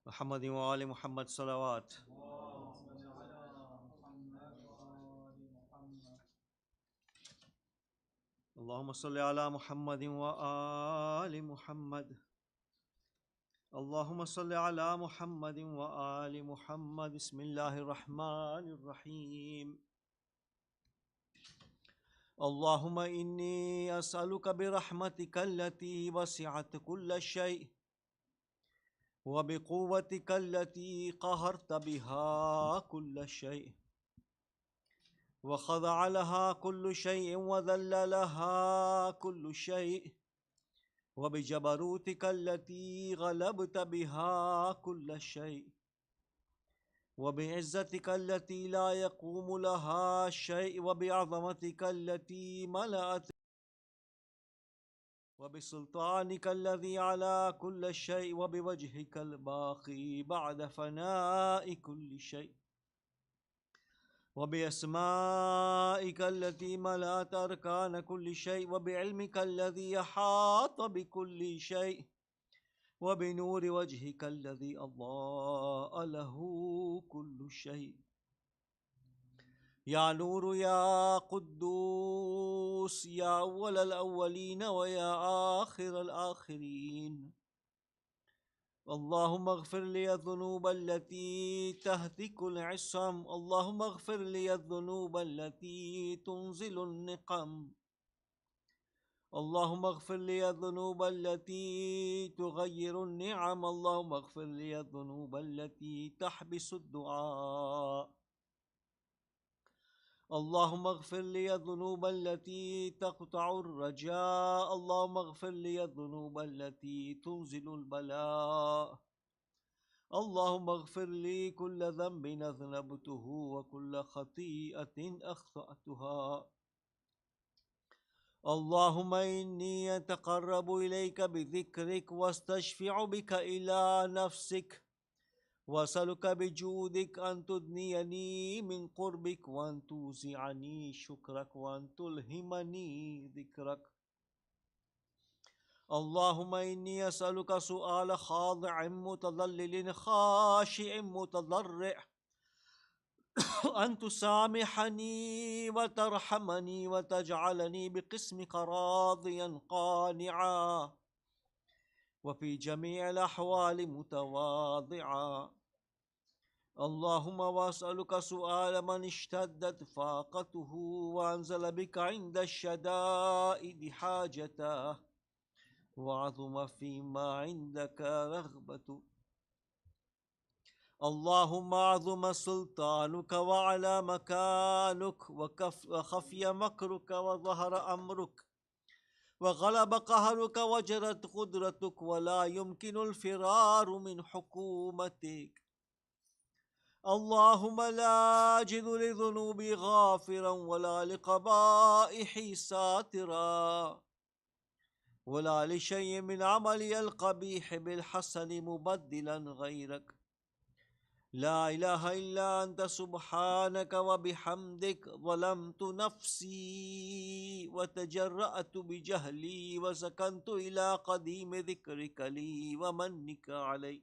محمد وآل محمد صلوات. اللهم صل على محمد وآل محمد. اللهم صل على محمد وآل محمد. بسم الله الرحمن الرحيم. اللهم إني أسألك برحمتك التي وسعت كل شيء وبقوتك التي قهرت بها كل شيء وخضع لها كل شيء وذل لها كل شيء وبجبروتك التي غلبت بها كل شيء وبعزتك التي لا يقوم لها شيء وبعظمتك التي ملأت وبسلطانك الذي على كل شيء وبوجهك الباقي بعد فناء كل شيء وبأسمائك التي ملأت أركان كل شيء وبعلمك الذي أحاط بكل شيء وبنور وجهك الذي أضاء له كل شيء. يا نور يا قدوس يا أول الأولين ويا آخر الآخرين. اللهم اغفر لي الذنوب التي تهتك العصم. اللهم اغفر لي الذنوب التي تنزل النقم. اللهم اغفر لي الذنوب التي تغير النعم. اللهم اغفر لي الذنوب التي تحبس الدعاء. اللهم اغفر لي الذنوب التي تقطع الرجاء. اللهم اغفر لي الذنوب التي تنزل البلاء. اللهم اغفر لي كل ذنب أذنبته وكل خطيئة أخطأتها. اللهم إني أتقرب إليك بذكرك واستشفع بك إلى نفسك وأسألك بجودك أن تدنيني من قربك وأن توزعني شكرك وأن تلهمني ذكرك. اللهم إني أسألك سؤال خاضع متضلل خاشع متضرع أن تسامحني وترحمني وتجعلني بقسمك راضيا قانعا وفي جميع الأحوال متواضعا. اللهم وأسألك سؤال من اشتدت فاقته وأنزل بك عند الشدائد حاجته وعظم فيما عندك رغبته. اللهم عظم سلطانك وعلى مكانك وخفي مكرك وظهر أمرك وغلب قهرك وجرت قدرتك ولا يمكن الفرار من حكومتك. اللهم لا أجد لذنوبي غافرا ولا لقبائحي ساترا ولا لشيء من عملي القبيح بالحسن مبدلا غيرك. لا إله إلا أنت سبحانك وبحمدك ظلمت نفسي وتجرأت بجهلي وسكنت إلى قديم ذكرك لي ومنك علي.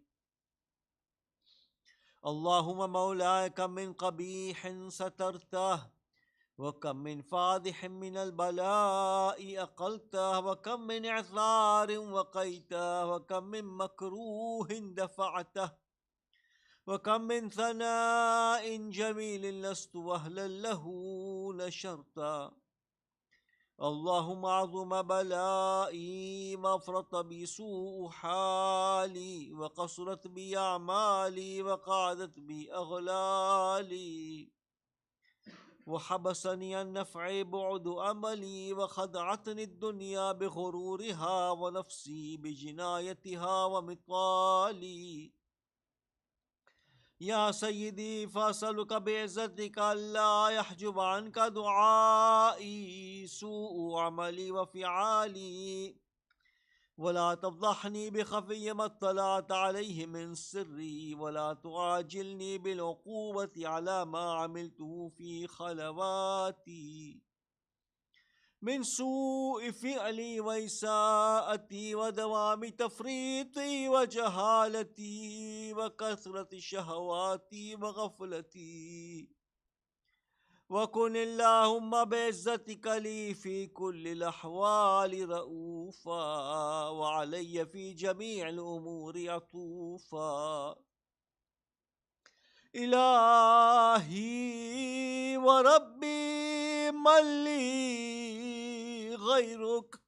اللهم مولاي كم من قبيح سترته وكم من فاضح من البلاء أقلته وكم من إعثار وقيته وكم من مكروه دفعته وكم من ثناء جميل لست أهلا له نشرتا. اللهم عظم بلائي وافرط بي سوء حالي وقصرت بي أعمالي وقعدت بي أغلالي وحبسني النفع بعد أملي وخدعتني الدنيا بغرورها ونفسي بجنايتها ومطالي. يا سيدي فأسألك بعزتك ألا يحجب عنك دعائي سوء عملي وفعالي ولا تفضحني بخفي ما اطلعت عليه من سري ولا تعاجلني بالعقوبة على ما عملته في خلواتي. من سوء فعلي وإساءتي ودوام تفريطي وجهالتي وكثرة شهواتي وغفلتي. وكن اللهم بعزتك لي في كل الأحوال رؤوفا وعلي في جميع الأمور عطوفا. إلهي وربي من لي غيرك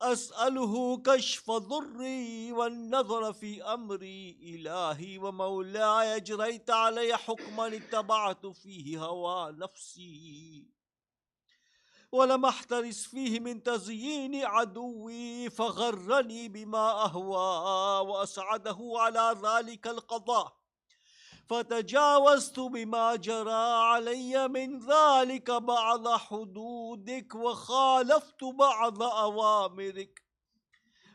أسأله كشف ضري والنظر في أمري. إلهي ومولاي أجريت علي حكما اتبعت فيه هوى نفسي ولم أحترس فيه من تزيين عدوي فغرني بما أهوى وأسعده على ذلك القضاء فتجاوزت بما جرى علي من ذلك بعض حدودك وخالفت بعض أوامرك.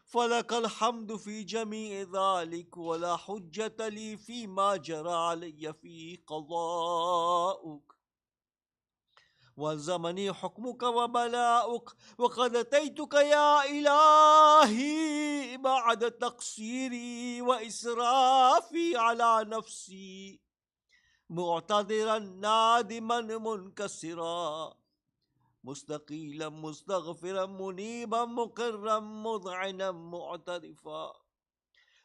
فلك الحمد في جميع ذلك ولا حجة لي فيما جرى علي فيه قضاؤك. والزمني حكمك وبلاؤك وقد أتيتك يا إلهي بعد تقصيري وإسرافي على نفسي معتذرا نادما منكسرا مستقيلا مستغفرا منيبا مقرا مذعنا معترفا.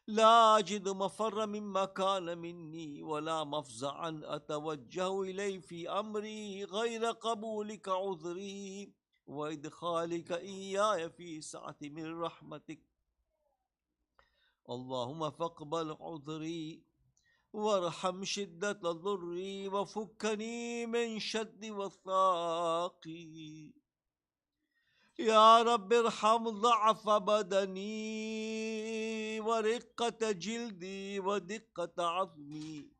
لا أجد مفر مما كان مني ولا مفزعا أتوجه إليه في أمري غير قبولك عذري وإدخالك إياي في سعة من رحمتك. اللهم فاقبل عذري وارحم شدة ضري وفكني من شد وثاقي. يا رب ارحم ضعف بدني ورقة جلدي ودقة عظمي.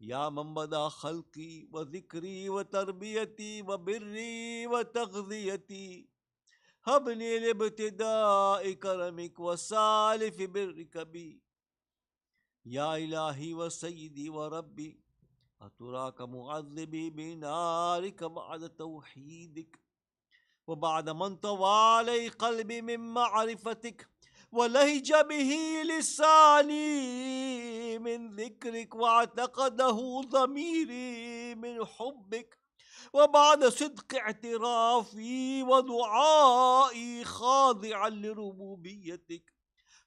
يا من بدا خلقي وذكري وتربيتي وبري وتغذيتي هبني لابتداء كرمك وسالف برك بي. يا إلهي وسيدي وربي أتراك معذبي بنارك بعد توحيدك وبعد من طوى علي قلبي من معرفتك ولهج به لساني من ذكرك واعتقده ضميري من حبك وبعد صدق اعترافي ودعائي خاضعا لربوبيتك.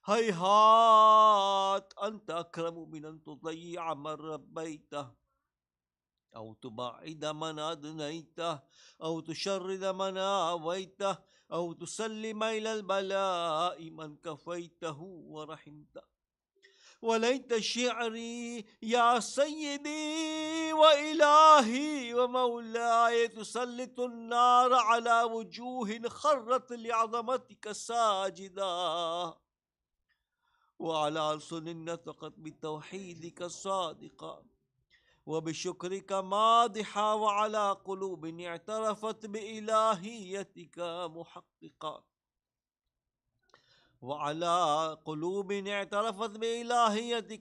هيهات أنت أكرم من أن تضيع من ربيته أو تبعد من أدنيته أو تشرد من آويته أو تسلم إلى البلاء من كفيته ورحمته. وليت شعري يا سيدي وإلهي ومولاي تسلط النار على وجوه خرت لعظمتك ساجدا وعلى ألسن نطقت بتوحيدك الصادقة وبشكرك مادحة وعلى قلوب اعترفت بإلهيتك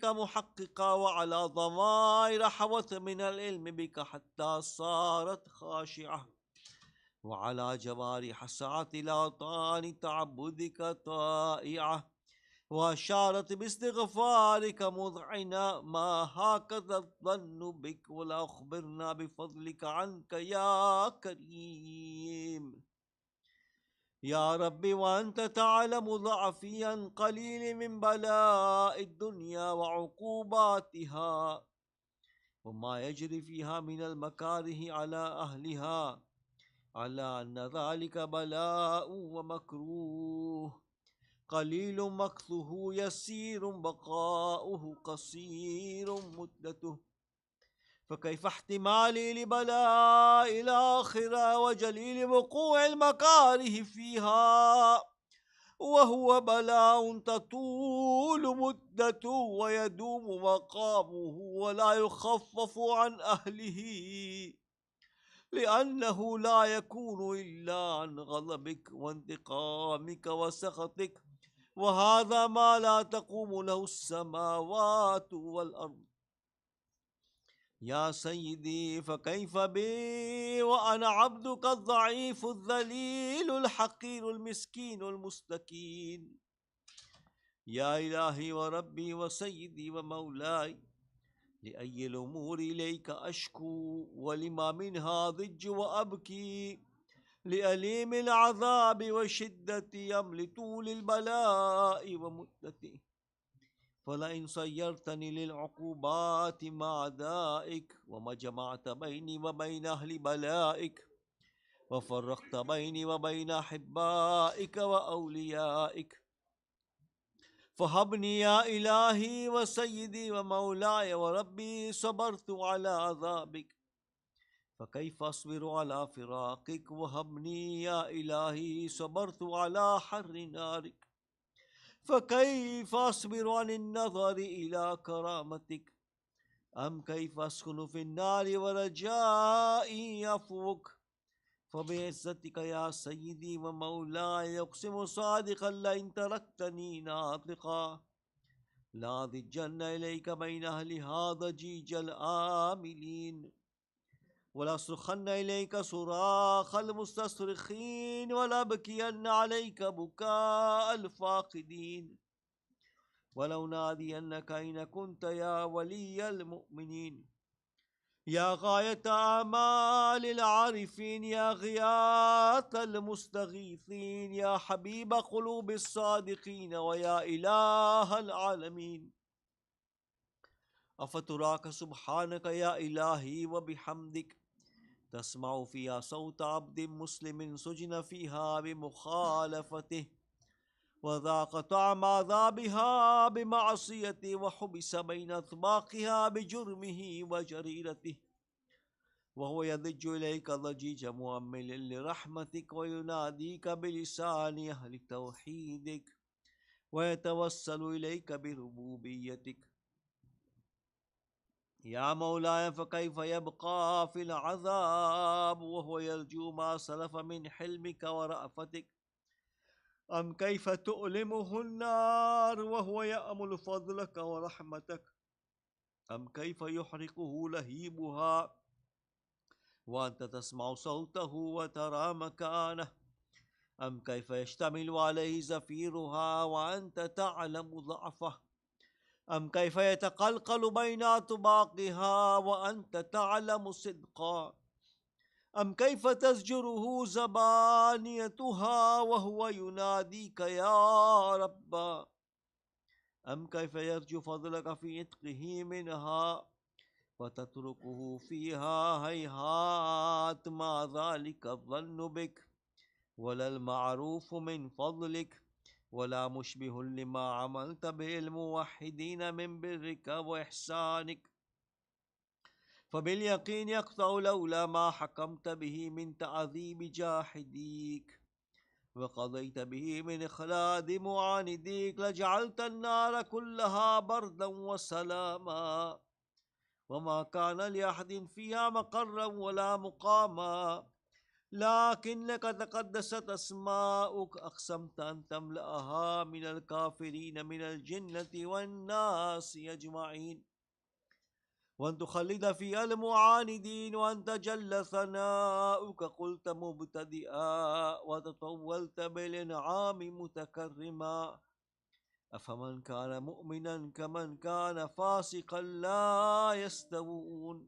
محققة وعلى ضمائر حوت من العلم بك حتى صارت خاشعة وعلى جوارح سعت إلى طعن تعبدك طائعة وأشارت باستغفارك مذعنا ما هكذا الظن بك ولا أخبرنا بفضلك عنك يا كريم. يا ربي وأنت تعلم ضعفي عن قليل من بلاء الدنيا وعقوباتها وما يجري فيها من المكاره على أهلها على أن ذلك بلاء ومكروه قليل مكثه يسير بقاؤه قصير مدته. فكيف احتمالي لبلاء الآخرة وجليل وقوع المكاره فيها وهو بلاء تطول مدته ويدوم مقامه ولا يخفف عن أهله لأنه لا يكون إلا عن غضبك وانتقامك وسخطك وهذا ما لا تقوم له السماوات والأرض. या सय्यदी फ़कैफ़ बी व अना अब्दुक अज़्ज़ईफ़ु अज़्ज़लीलुल हक़ीरुल मिस्कीनुल मुस्तकीन। या इलाही व रब्बी व सय्यदी व मौलाई लिअय्यिल उमूरि इलैका अश्कू व लिमा मिन्हा ज़िज्जु व अबकी लिअलीमिल अज़ाबि व शिद्दति अम लितूलिल बलाइ व मुद्दति। फलइन सय्यरतनी लिलअक़ूबाति मअ दाइक व जमअत बैनी व बैन अहलि बलाइक व फ़र्रक़त बैनी व बैन अहिब्बाइक व औलियाइक फ़हब्नी या इलाही व सय्यदी व मौलाय व रब्बी सबरतु अला अज़ाबिक फ़कैफ़ अस्बिरु अला फ़िराक़िक वहब्नी या इलाही सबरतु अला हर्रि नारिक फ़कैफ़ अस्बिरु अनिन नज़रि इला करामतिक अम कैफ़ अस्कुनु फ़िन्नारि व रजाई अफ़्वुक फ़बिइज़्ज़तिक या सय्यदी व मौलाय उक़सिमु सादिक़न लइन तरक्तनी नातिक़ा लाज़िज्जन्न इलैका बैन अहलि हाज़ा जीजल आमिलीन वलासुरखन्न इलैका सुराखल मुस्तस्रिखीन वलअबकियन्न अलैका बुकाअल फ़ाक़िदीन वलउनादियन्नका इन कुन्त या वलिय्यल मुअ्मिनीन या गायत आमालिल आरिफीन या गियातल मुस्तगीसीन या हबीब क़ुलूबिस सादिक़ीन व या इलाहल आलमीन अफ़तुराक सुब्हानक या इलाही व बिहम्दिक तस्माउ फ़ीहा सौत अब्दिन मुस्लिमिन सुजना फ़ीहा बिमुखालफ़तिह व ज़ाक़ तअम अज़ाबिहा बिमअसियतिह व हुबिस बैन अत्बाक़िहा बिजुर्मिही व जरीरतिह व हुवा यज़िज्जु इलैका ज़जीज़ मुअम्मिलिन लिरहमतिक व युनादीका बिलिसानि अहलि तौहीदिक व यतवस्सलु इलैका बिरुबूबियतिक या मौलाय फ़कैफ़ यबक़ा फ़िल अज़ाब व हुवा यरजू मा सलफ़ मिन हिल्मिक व रअफ़तिक अम कैफ़ तुअलिमुहु अन्नार व हुवा यअमुल फ़ज़लक व रहमतक अम कैफ़ युहरिक़ुहु लहीबुहा व अन्त तस्मअु सौतहु व तरा मकानह अम कैफ़ यश्तमिलु अलैहि ज़फ़ीरुहा व अन्त तअलमु ज़अफ़ह अम कैफ़ यतक़लक़लु बैन अत्बाक़िहा व अन्त तअलमु सिद्क़ा अम कैफ़ तज़जुरुहु ज़बानियतुहा व हुवा युनादीक या रब्बा अम कैफ़ यरजु फ़ज़लक फ़ी इत्क़िही मिनहा फ़तत्रुकुहु फ़ीहा हैहात मा ज़ालिका अज़्ज़न्नु बिक वलल मअरूफ़ु मिन फ़ज़लिक वला मुश्बिहुन लिमा अमल्त बिहिल मुवह्हिदीन मिन बिर्रिक व इहसानिक फ़बिल यक़ीन यक़तउ लौला मा हकमत बिही मिन तअज़ीब जाहिदीक व क़ज़यत बिही मिन इख़लाद मुआनिदीक लजअलत अन्नार कुल्लहा बरदन व सलामा वमा कान लिअहदिन फ़ीहा मक़र्रन वला मुक़ामा लाकिन्नक तक़द्दसत अस्माउक अक़समत अन तमलअहा मिनल काफ़िरीन मिनल जिन्नति वन्नासि अजमईन वअन तुख़ल्लिद फ़ीहल मुआनिदीन व अन्त जल्ल सनाउक क़ुल्त मुब्तदिआ व ततव्वलत बिल इनआमि मुतकर्रिमा अफ़मन कान मुअमिनन कमन कान फ़ासिक़न ला यस्तवून।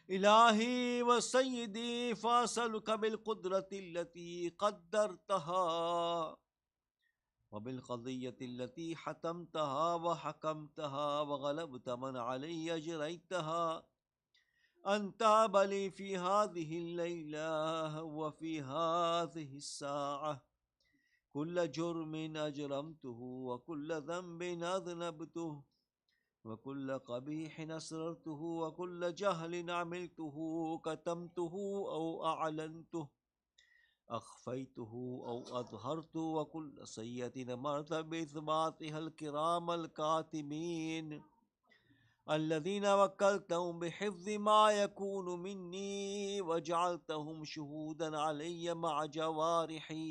इलाही व सय्यदी फ़असअलुक बिलक़ुद्रतिल्लती क़द्दरतहा व बिलक़ज़िय्यतिल्लती हतमतहा व हकमतहा व ग़लबत मन अलैहि अजरैतहा अन तअबली फ़ी हाज़िहिल लैला व फ़ी हाज़िहिस्साअह कुल्ल जुर्मिन अजरमतुहु व कुल्ल ज़ंबिन अज़नबतुहु व कुल्ल क़बीहिन असररतुहु व कुल्ल जहलिन अमिलतुहु कतमतुहु औ अअलनतुहु अख़फ़ैतुहु औ अज़हरतुहु व कुल्ल सय्यतिन अमरत बिइस्बातिहल किरामल कातिबीन अल्लज़ीन वक्कलतहुम बिहिफ़्ज़ि मा यकूनु मिन्नी व जअलतहुम शुहूदन अलय्य मअ जवारिही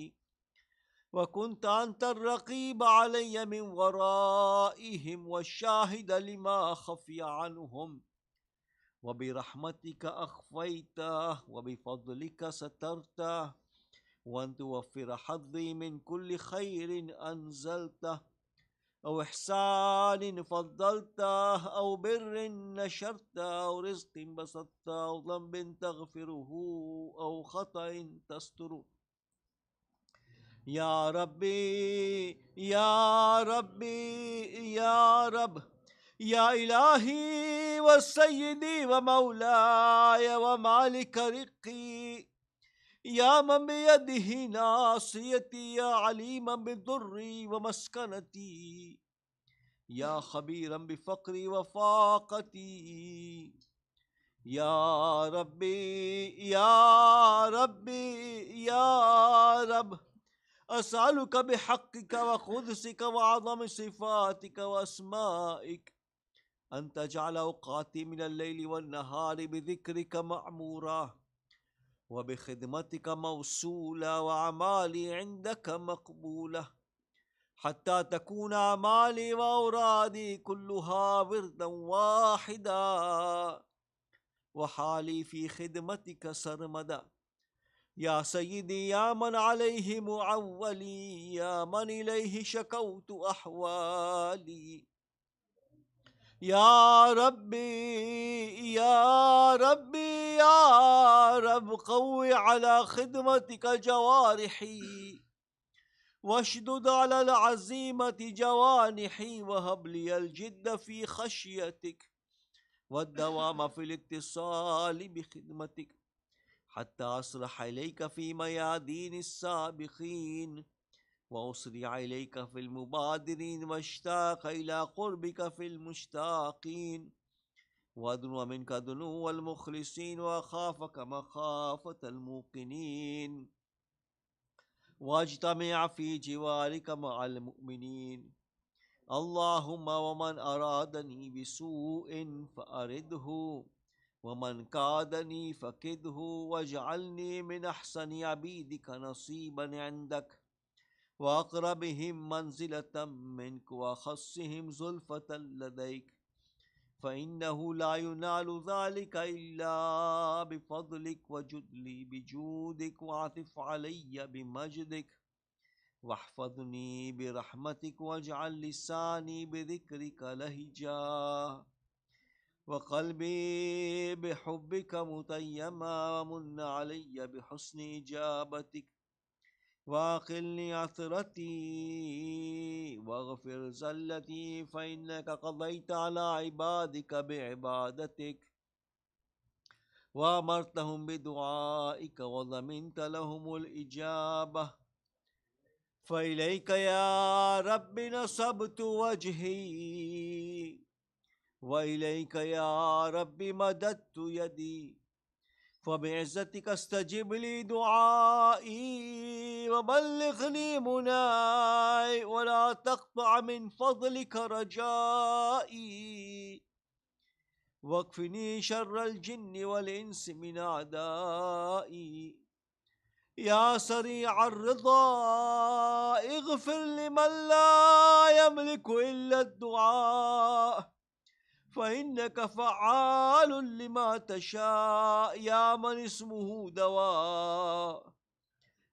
وكنت أنت الرقيب علي من ورائهم والشاهد لما خفي عنهم، وبرحمتك أخفيته وبفضلك سترته، وأن توفر حظي من كل خير أنزلته، أو إحسان فضلته، أو بر نشرته، أو رزق بسطته، أو ذنب تغفره، أو خطأ تستره. يا ربي يا ربي يا رب، يا إلهي وسيدي ومولاي ومالك رقي، يا من بيده ناصيتي، يا عليما بضري ومسكنتي، يا خبيرا بفقري وفاقتي. يا ربي يا ربي يا رب، أسألك بحقك وقدسك وعظم صفاتك وأسمائك أن تجعل أوقاتي من الليل والنهار بذكرك معمورة، وبخدمتك موصولة، وأعمالي عندك مقبولة، حتى تكون أعمالي وأورادي كلها وردا واحدا، وحالي في خدمتك سرمدا. يا سيدي يا من عليه معولي، يا من إليه شكوت أحوالي. يا ربي يا ربي يا رب، قوي على خدمتك جوارحي، واشدد على العزيمة جوانحي، وهب لي الجد في خشيتك والدوام في الاتصال بخدمتك، حتى أصرح إليك في ميادين السابقين، وأسرع إليك في المبادرين، واشتاق إلى قربك في المشتاقين، وأدنو منك دنو المخلصين، وأخافك مخافة الموقنين، واجتمع في جوارك مع المؤمنين. اللهم ومن أرادني بسوء فأرده، ومن كادني فكده، واجعلني من أحسن عبيدك نصيبا عندك، وأقربهم منزلة منك، وأخصهم زلفة لديك، فإنه لا ينال ذلك إلا بفضلك، وجد لي بجودك، وعطف علي بمجدك، واحفظني برحمتك، واجعل لساني بذكرك لهجا، وقلبي بحبك متيما، ومن علي بحسن إجابتك، واقلني عثرتي، واغفر زلتي، فإنك قضيت على عبادك بعبادتك، وأمرتهم بدعائك، وضمنت لهم الإجابة. فإليك يا رب نصبت وجهي، وإليك يا رب مددت يدي، فبعزتك استجب لي دعائي، وبلغني مناي، ولا تقطع من فضلك رجائي، واكفني شر الجن والإنس من أعدائي. يا سريع الرضا اغفر لمن لا يملك إلا الدعاء، فإنك فعال لما تشاء، يا من اسمه دواء،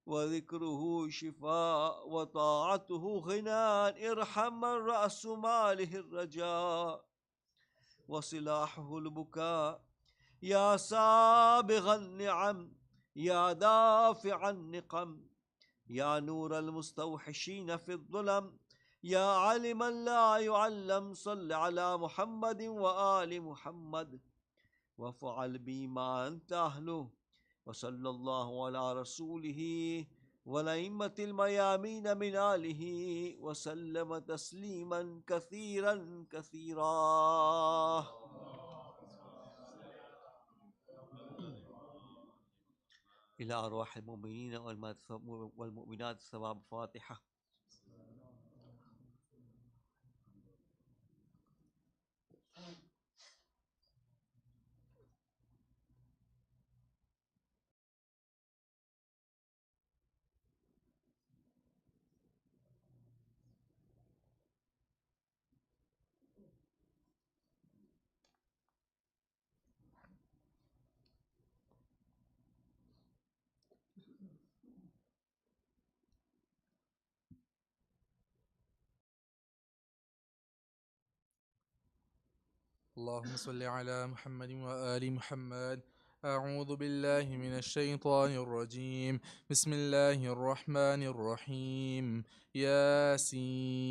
وذكره شفاء، وطاعته غنى. ارحم من رأس ماله الرجاء، وسلاحه البكاء. يا سابغ النعم، يا دافع النقم، يا نور المستوحشين في الظلم، يا عالما لا يعلم، صل على محمد وآل محمد، وافعل بي ما أنت أهله. وصلى الله على رسوله والأئمة الميامين من آله، وسلم تسليما كثيرا كثيرا. إلى أرواح المؤمنين والمؤمنات ثواب فاتحة. اللهم صل على محمد وآل محمد. أعوذ بالله من الشيطان الرجيم. بسم الله الرحمن الرحيم. ياسين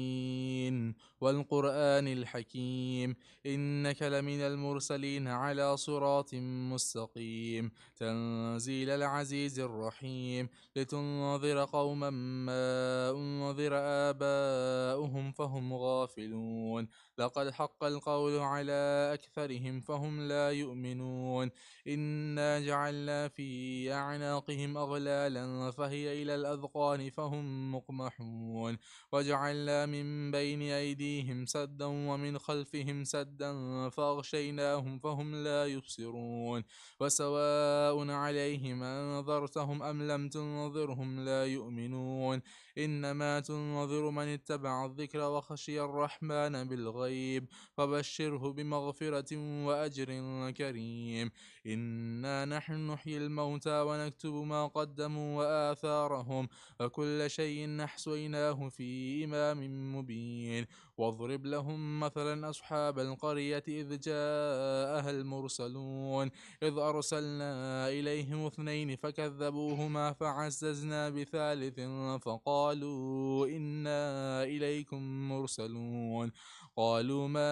والقرآن الحكيم، إنك لمن المرسلين على صراط مستقيم، تنزيل العزيز الرحيم، لتنذر قوما ما أنذر آباؤهم فهم غافلون. لقد حق القول على أكثرهم فهم لا يؤمنون. إنا جعلنا في أعناقهم أغلالا فهي إلى الأذقان فهم مقمحون. وجعلنا من بين أيديهم سدا ومن خلفهم سدا فأغشيناهم فهم لا يبصرون. وسواء عليهم أنذرتهم أم لم تنذرهم لا يؤمنون. إنما تنذر من اتبع الذكر وخشي الرحمن بالغيب، فبشره بمغفرة وأجر كريم. إنا نحن نحيي الموتى ونكتب ما قدموا وآثارهم، وكل شيء نحصيناه في إمام مبين. واضرب لهم مثلا أصحاب القرية إذ جاءها المرسلون، إذ أرسلنا إليهم اثنين فكذبوهما فعززنا بثالث فقالوا إنا إليكم مرسلون. قالوا ما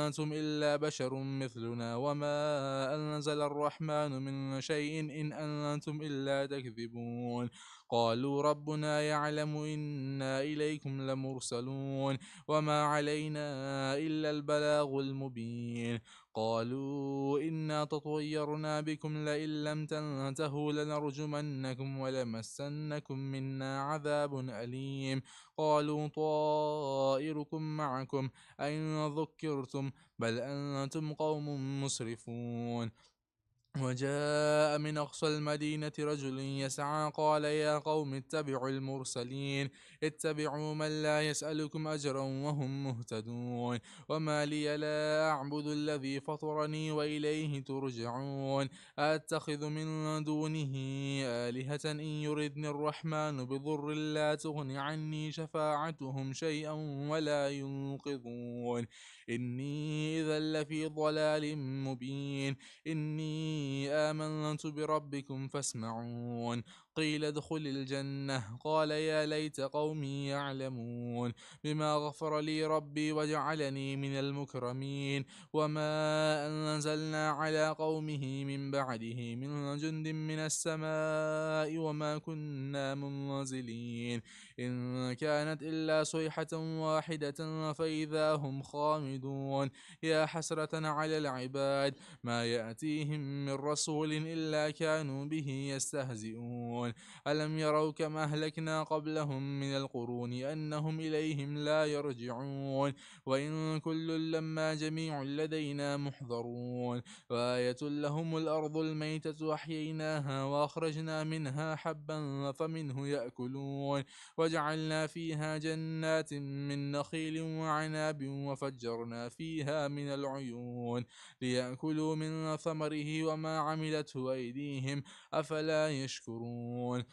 أنتم إلا بشر مثلنا وما أنزل الرحمن من شيء إن أنتم إلا تكذبون. قالوا ربنا يعلم إنا إليكم لمرسلون وما علينا إلا البلاغ المبين. قالوا إنا تطيرنا بكم لئن لم تنتهوا لنرجمنكم ولمسنكم منا عذاب أليم. قالوا طائركم معكم أئن ذكرتم بل أنتم قوم مسرفون. وجاء من أقصى المدينة رجل يسعى قال يا قوم اتبعوا المرسلين، اتبعوا من لا يسألكم أجرا وهم مهتدون. وما لي لا أعبد الذي فطرني وإليه ترجعون. أتخذ من دونه آلهة إن يردني الرحمن بضر لا تغن عني شفاعتهم شيئا ولا ينقذون. إني إذا لفي ضلال مبين. إني آمنت بربكم فاسمعون. قيل ادخل الجنة قال يا ليت قومي يعلمون. بما غفر لي ربي وجعلني من المكرمين. وما أنزلنا على قومه من بعده من جند من السماء وما كنا منزلين. إن كانت إلا صيحة واحدة فإذا هم خامدون. يا حسرة على العباد ما يأتيهم من رسول إلا كانوا به يستهزئون. ألم يروا كما أهلكنا قبلهم من القرون أنهم إليهم لا يرجعون. وإن كل لما جميع لدينا محضرون. وآية لهم الأرض الميتة أحييناها وأخرجنا منها حبا فمنه يأكلون. وجعلنا فيها جنات من نخيل وعناب وفجرنا فيها من العيون ليأكلوا من ثمره وما عملته أيديهم أفلا يشكرون.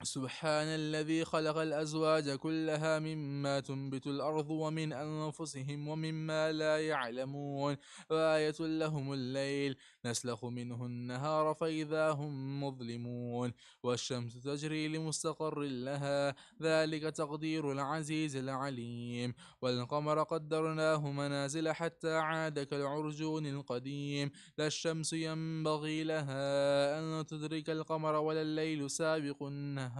سبحان الذي خلق الأزواج كلها مما تنبت الأرض ومن أنفسهم ومما لا يعلمون. وآية لهم الليل نسلخ منه النهار فإذا هم مظلمون. والشمس تجري لمستقر لها ذلك تقدير العزيز العليم. والقمر قدرناه منازل حتى عاد كالعرجون القديم. لا الشمس ينبغي لها أن تدرك القمر ولا الليل سابق النهار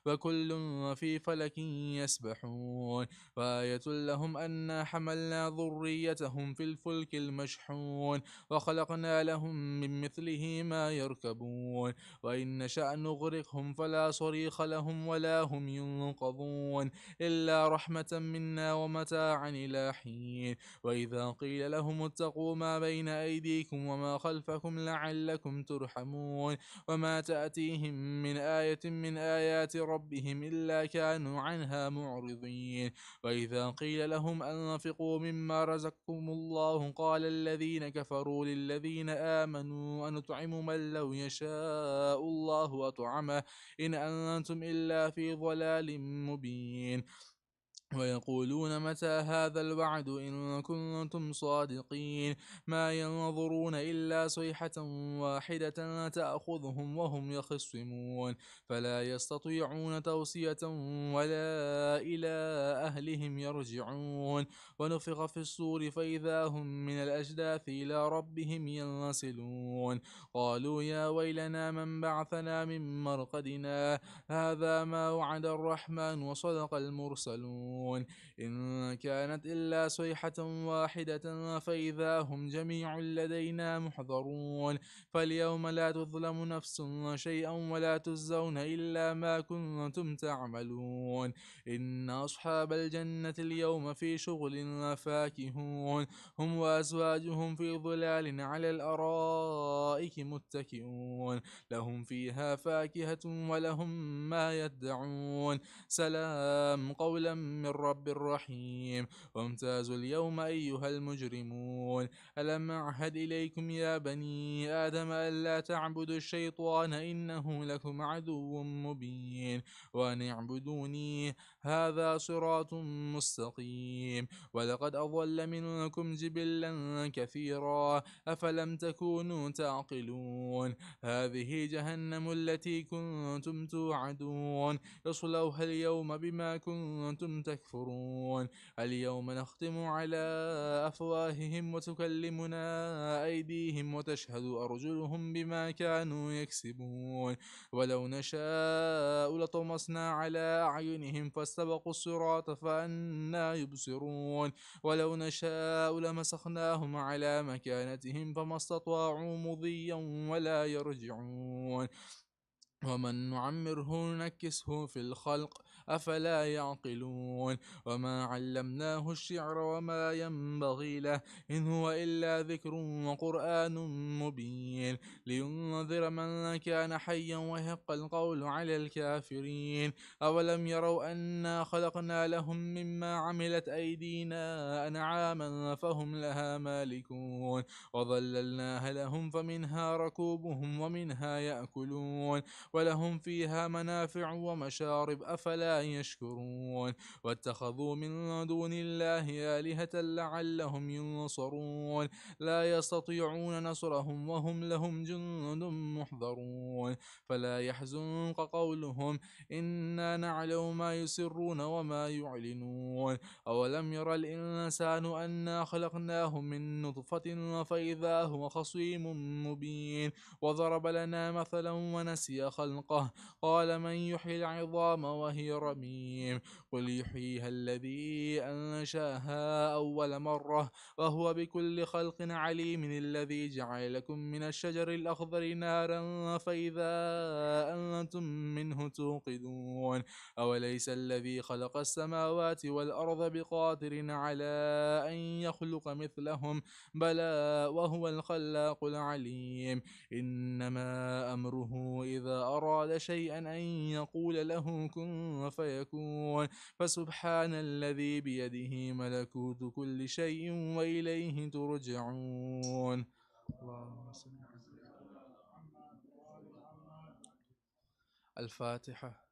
وكل في فلك يسبحون. وآية لهم أنا حملنا ذريتهم في الفلك المشحون وخلقنا لهم من مثله ما يركبون. وإن نشأ نغرقهم فلا صريخ لهم ولا هم ينقذون إلا رحمة منا ومتاعا إلى حين. وإذا قيل لهم اتقوا ما بين أيديكم وما خلفكم لعلكم ترحمون. وما تأتيهم من آية من آيات ربهم إلا كانوا عنها معرضين. وإذا قيل لهم أنفقوا مما رزقكم الله قال الذين كفروا للذين آمنوا أنطعم من لو يشاء الله أطعمه إن أنتم إلا في ضلال مبين. ويقولون متى هذا الوعد إن كنتم صادقين ما ينظرون إلا صيحة واحدة تأخذهم وهم يخصمون فلا يستطيعون توصية ولا إلى أهلهم يرجعون ونفخ في الصور فإذا هم من الأجداث إلى ربهم ينسلون قالوا يا ويلنا من بعثنا من مرقدنا هذا ما وعد الرحمن وصدق المرسلون إن كانت إلا صيحة واحدة فإذا هم جميع لدينا محضرون فاليوم لا تظلم نفس شيئا ولا تجزون إلا ما كنتم تعملون إن أصحاب الجنة اليوم في شغل فاكهون هم وأزواجهم في ظلال على الأرائك متكئون لهم فيها فاكهة ولهم ما يدعون سلام قولا من رب رحيم وامتازوا اليوم أيها المجرمون ألم أعهد إليكم يا بني آدم ألا تعبدوا الشيطان إنه لكم عدو مبين وأن اعبدوني هذا صراط مستقيم ولقد أضل منكم جبلا كثيرا أفلم تكونوا تعقلون هذه جهنم التي كنتم توعدون اصلوها اليوم بما كنتم تكفرون اليوم نختم على أفواههم وتكلمنا أيديهم وتشهد أرجلهم بما كانوا يكسبون ولو نشاء لطمسنا على أعينهم فاستبقوا الصراط فأنا يبصرون ولو نشاء لمسخناهم على مكانتهم فما استطاعوا مضيا ولا يرجعون ومن نعمره نكسه في الخلق أفلا يعقلون وما علمناه الشعر وما ينبغي له إن هو إلا ذكر وقرآن مبين لينذر من كان حيا ويحق القول على الكافرين أولم يروا أنا خلقنا لهم مما عملت أيدينا أنعاما فهم لها مالكون وظللناها لهم فمنها ركوبهم ومنها يأكلون ولهم فيها منافع ومشارب أفلا يشكرون واتخذوا من دون الله آلهة لعلهم ينصرون لا يستطيعون نصرهم وهم لهم جند محضرون فلا يحزنك قولهم إنا نعلم ما يسرون وما يعلنون أولم ير الإنسان أنا خلقناه من نطفة فإذا هو خصيم مبين وضرب لنا مثلا ونسي خلقه قال من يحيي العظام وهي رميم قل يحييها الذي أنشاها أول مرة وهو بكل خلق عليم الذي جعل لكم من الشجر الأخضر نارا فإذا أنتم منه توقدون أوليس الذي خلق السماوات والأرض بقادر على أن يخلق مثلهم بلى وهو الخلاق العليم إنما أمره إذا أراد شيئا أن يقول له كن فيكون فسبحان الذي بيده ملكوت كل شيء وإليه ترجعون اللهم صل الفاتحة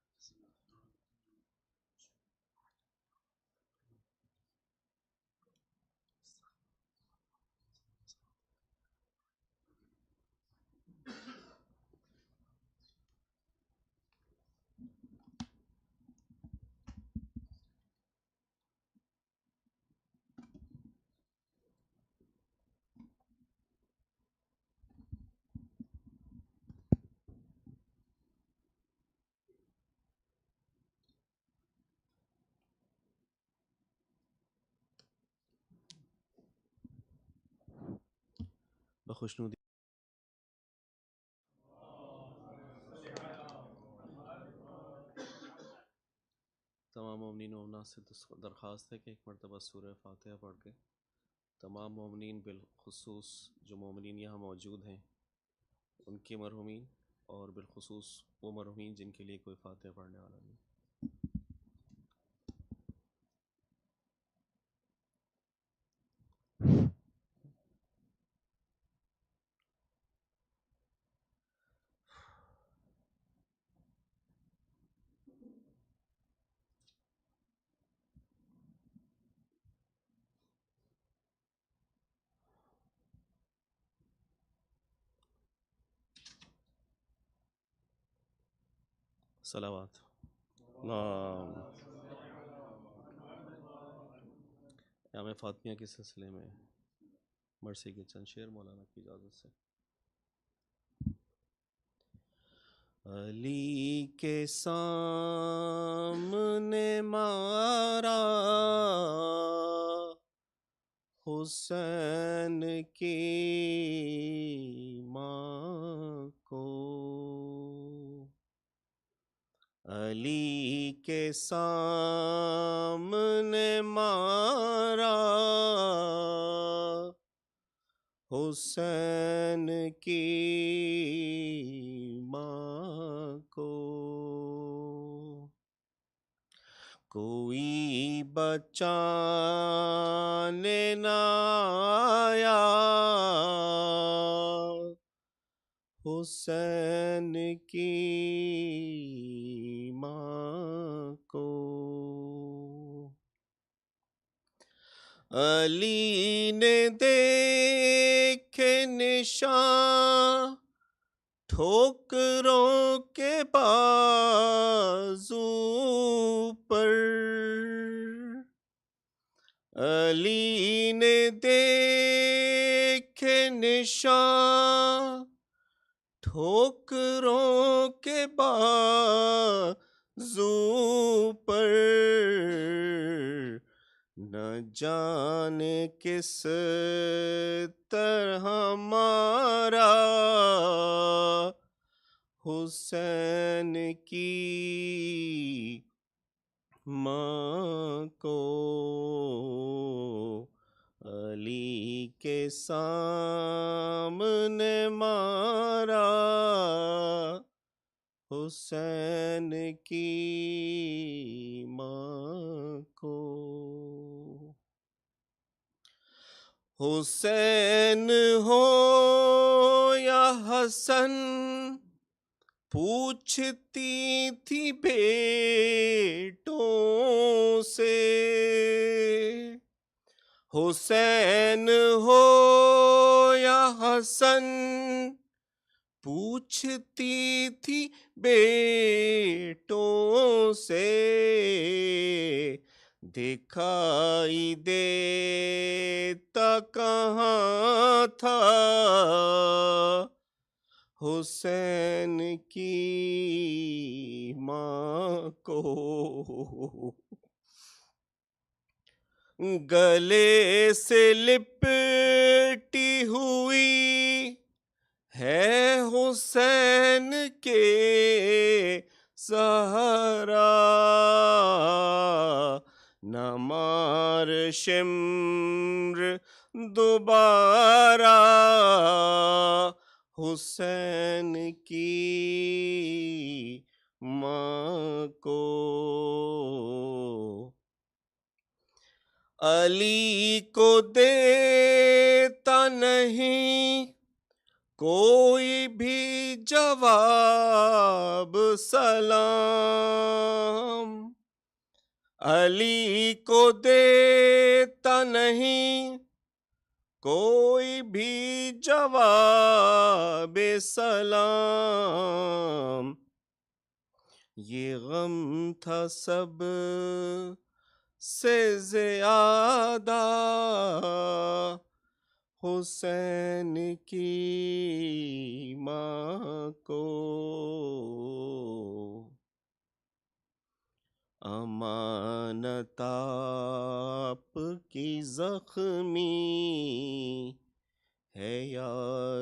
بخشنودی तमाम मोमिनीन व मुमनात से दरख्वास्त है कि एक मरतबा सूरह फातिहा पढ़ के तमाम मोमिनीन बिलखुसूस जो मोमिनीन यहाँ मौजूद हैं उनके मरहुमीन और बिलखुसूस वो मरहुमीन जिनके लिए कोई फातिहा पढ़ने वाला नहीं। सलावत नाम याम फातिमिया के सिलसिले में मरसी के चंद शेर मौलाना की इजाज़त से। अली के सामने मारा हुसैन की माँ को, अली के सामने मारा हुसैन की माँ को, कोई बचाने न आया हुसैन की माँ को, अली ने देखे निशान ठोकरों के बाजू पर, अली ने देखे निशान ठोकरों के बाजू पर, न जाने किस तरह मारा हुसैन की माँ को, अली के सामने मारा हुसैन की माँ को, हुसैन हो या हसन पूछती थी बेटों से, हुसैन हो या हसन पूछती थी बेटों से, दिखाई देता कहाँ था हुसैन की माँ को, गले से लिपटी हुई है हुसैन के सहारा, न मार शिम्र दोबारा हुसैन की माँ को, अली को देता नहीं कोई भी जवाब सलाम, अली को देता नहीं कोई भी जवाब सलाम, ये गम था सब से ज़्यादा हुसैन की माँ को, अमानत आपकी ज़ख्मी है या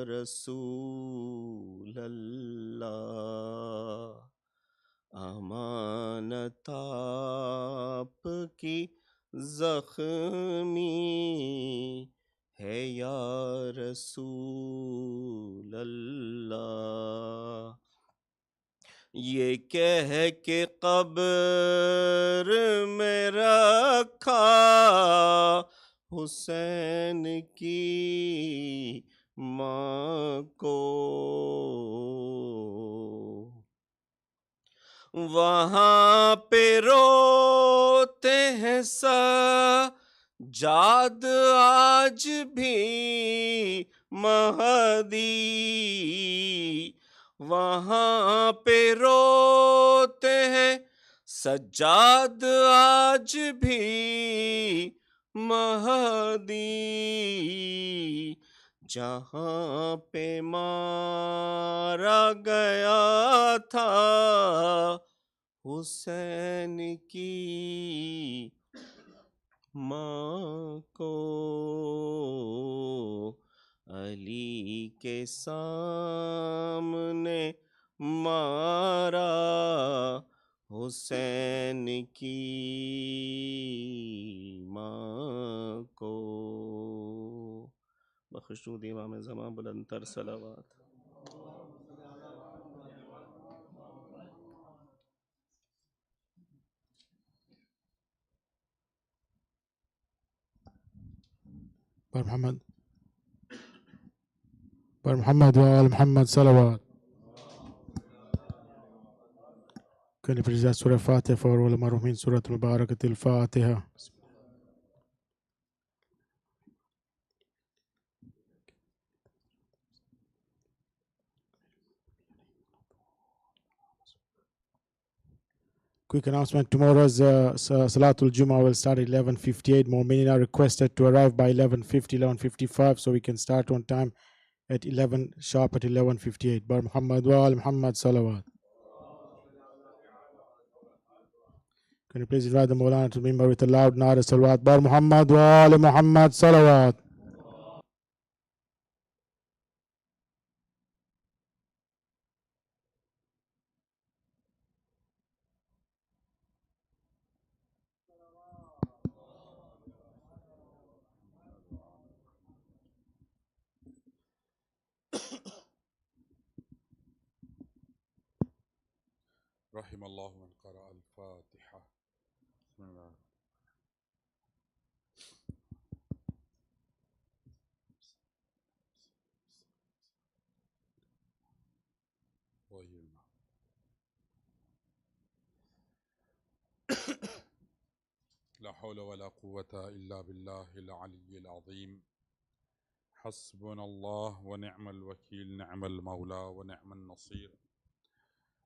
रसूल अल्लाह, अमानत आपकी ज़ख्मी है या रसूल अल्लाह, ये कह के कब्र में रखा हुसैन की माँ को, वहाँ पे रोते हैं सज्जाद आज भी महदी, वहाँ पे रोते हैं सज्जाद आज भी महदी, जहाँ पे मारा गया था हुसैन की माँ को, अली के सामने मारा हुसैन की माँ को। बख्शूद इमाम ज़मां बुलंदतर सलावत। पर मोहम्मद व आल Mohammad salawat. Can you please ask Surah Fatiha for all Marhumin, Surah Al-Mubarakat Al-Fatiha. Quick announcement, tomorrow's Salatul Jummah will start at 11:58. Mu'minin are requested to arrive by 11:50, 11:55 so we can start on time at 11 sharp at 11:58. Bar Muhammad wa al Muhammad salawat. Can you please invite the Maulana to member with a loud nara salawat. Bar Muhammad wa al Muhammad salawat. رحم الله من قرأ الفاتحة. بسم الله. لا حول ولا قوة إلا بالله العلي العظيم. حسبنا الله ونعم الوكيل، نعم المولى ونعم النصير.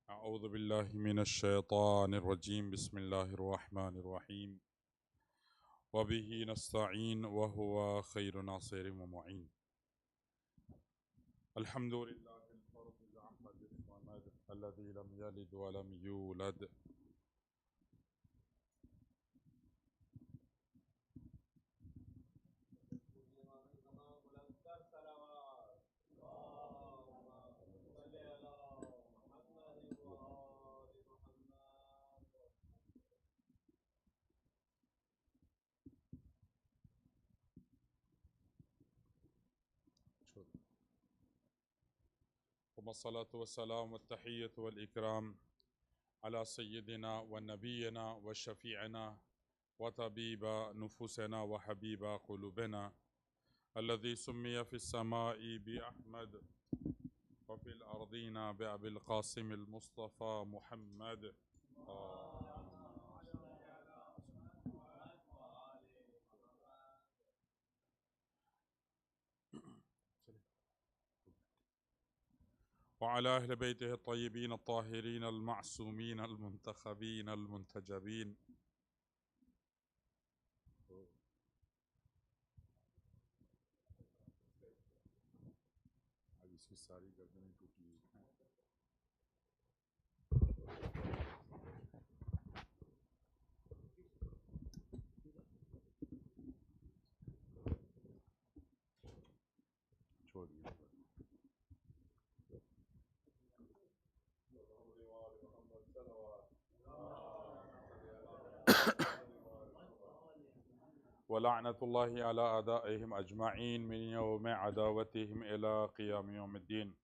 أعوذ بالله من الشيطان الرجيم. بسم الله الرحمن الرحيم. وبه نستعين وهو خير ناصر ومعين. الحمد لله الفرد الأحد الصمد الذي لم يلد ولم يولد. ثم الصلاة والسلام والتحية والإكرام على سيدنا ونبينا وشفيعنا وطبيب نفوسنا وحبيب قلوبنا الذي سمي في السماء بأحمد وفي الأرضين بأبي القاسم المصطفى محمد. وعلى أهل بيته الطيبين الطاهرين المعصومين المنتخبين المنتجبين. ولعنة الله على أعدائهم أجمعين من يوم عداوتهم إلى قيام يوم الدين.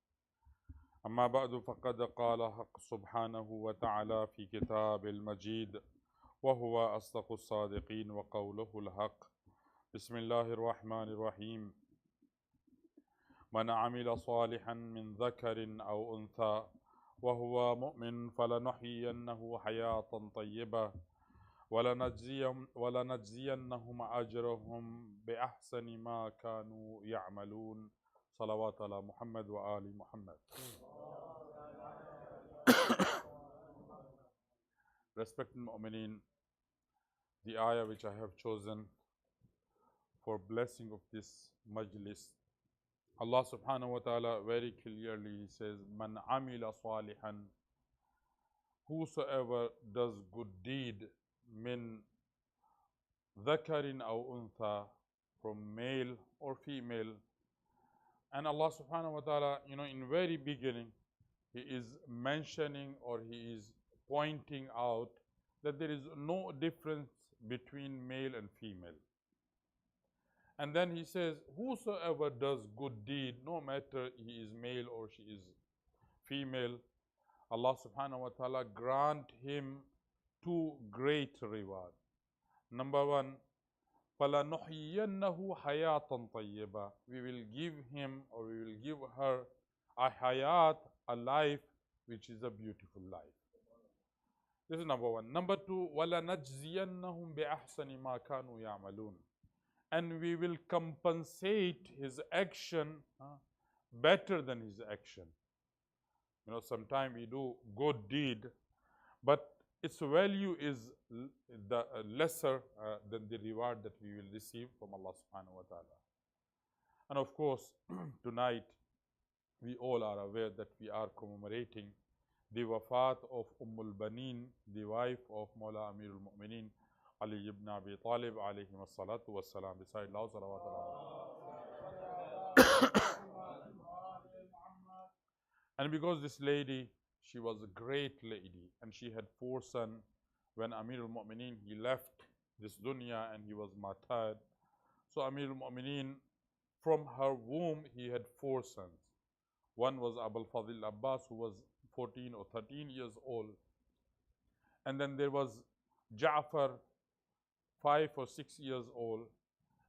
أما بعد، فقد قال حق سبحانه وتعالى في كتاب المجيد وهو أصدق الصادقين وقوله الحق. بسم الله الرحمن الرحيم. من عمل صالحا من ذكر أو أنثى وهو مؤمن فلنحيينه حياة طيبة ولنجزينهم أجرهم بأحسن ما كانوا يعملون. صلوات على محمد وآل محمد. Respected Mu'mineen, the ayah which I have chosen for blessing of this majlis, Allah subhanahu wa ta'ala very clearly He says, Man amila salihan, whosoever does good deed, min dhakarin aw untha, from male or female. And Allah subhanahu wa ta'ala, in very beginning, He is mentioning or He is pointing out that there is no difference between male and female. And then He says, whosoever does good deed, no matter he is male or she is female, Allah subhanahu wa ta'ala grant him two great rewards. Number one, فَلَنُحْيِيَنَّهُ حَيَاةً طَيِّبًا. We will give him or we will give her a hayat, a life which is a beautiful life. This is number one. Number two, وَلَنَجْزِيَنَّهُمْ بِأَحْسَنِ مَا كَانُوا يَعْمَلُونَ. And we will compensate his action better than his action. Sometimes we do good deed, but its value is lesser than the reward that we will receive from Allah subhanahu wa ta'ala. And of course, tonight we all are aware that we are commemorating the wafat of al-Baneen, the wife of Mawla Amirul Mu'mineen Ali ibn Abi Talib alayhi as-salatu was-salam. Beside Allah salawat. And because this lady, she was a great lady and she had 4 sons. When Amirul Mu'mineen, he left this dunya and he was martyred. So Amirul Mu'mineen, from her womb, he had 4 sons. One was Abul Fadl Abbas, who was 14 or 13 years old. And then there was Ja'far, 5 or 6 years old.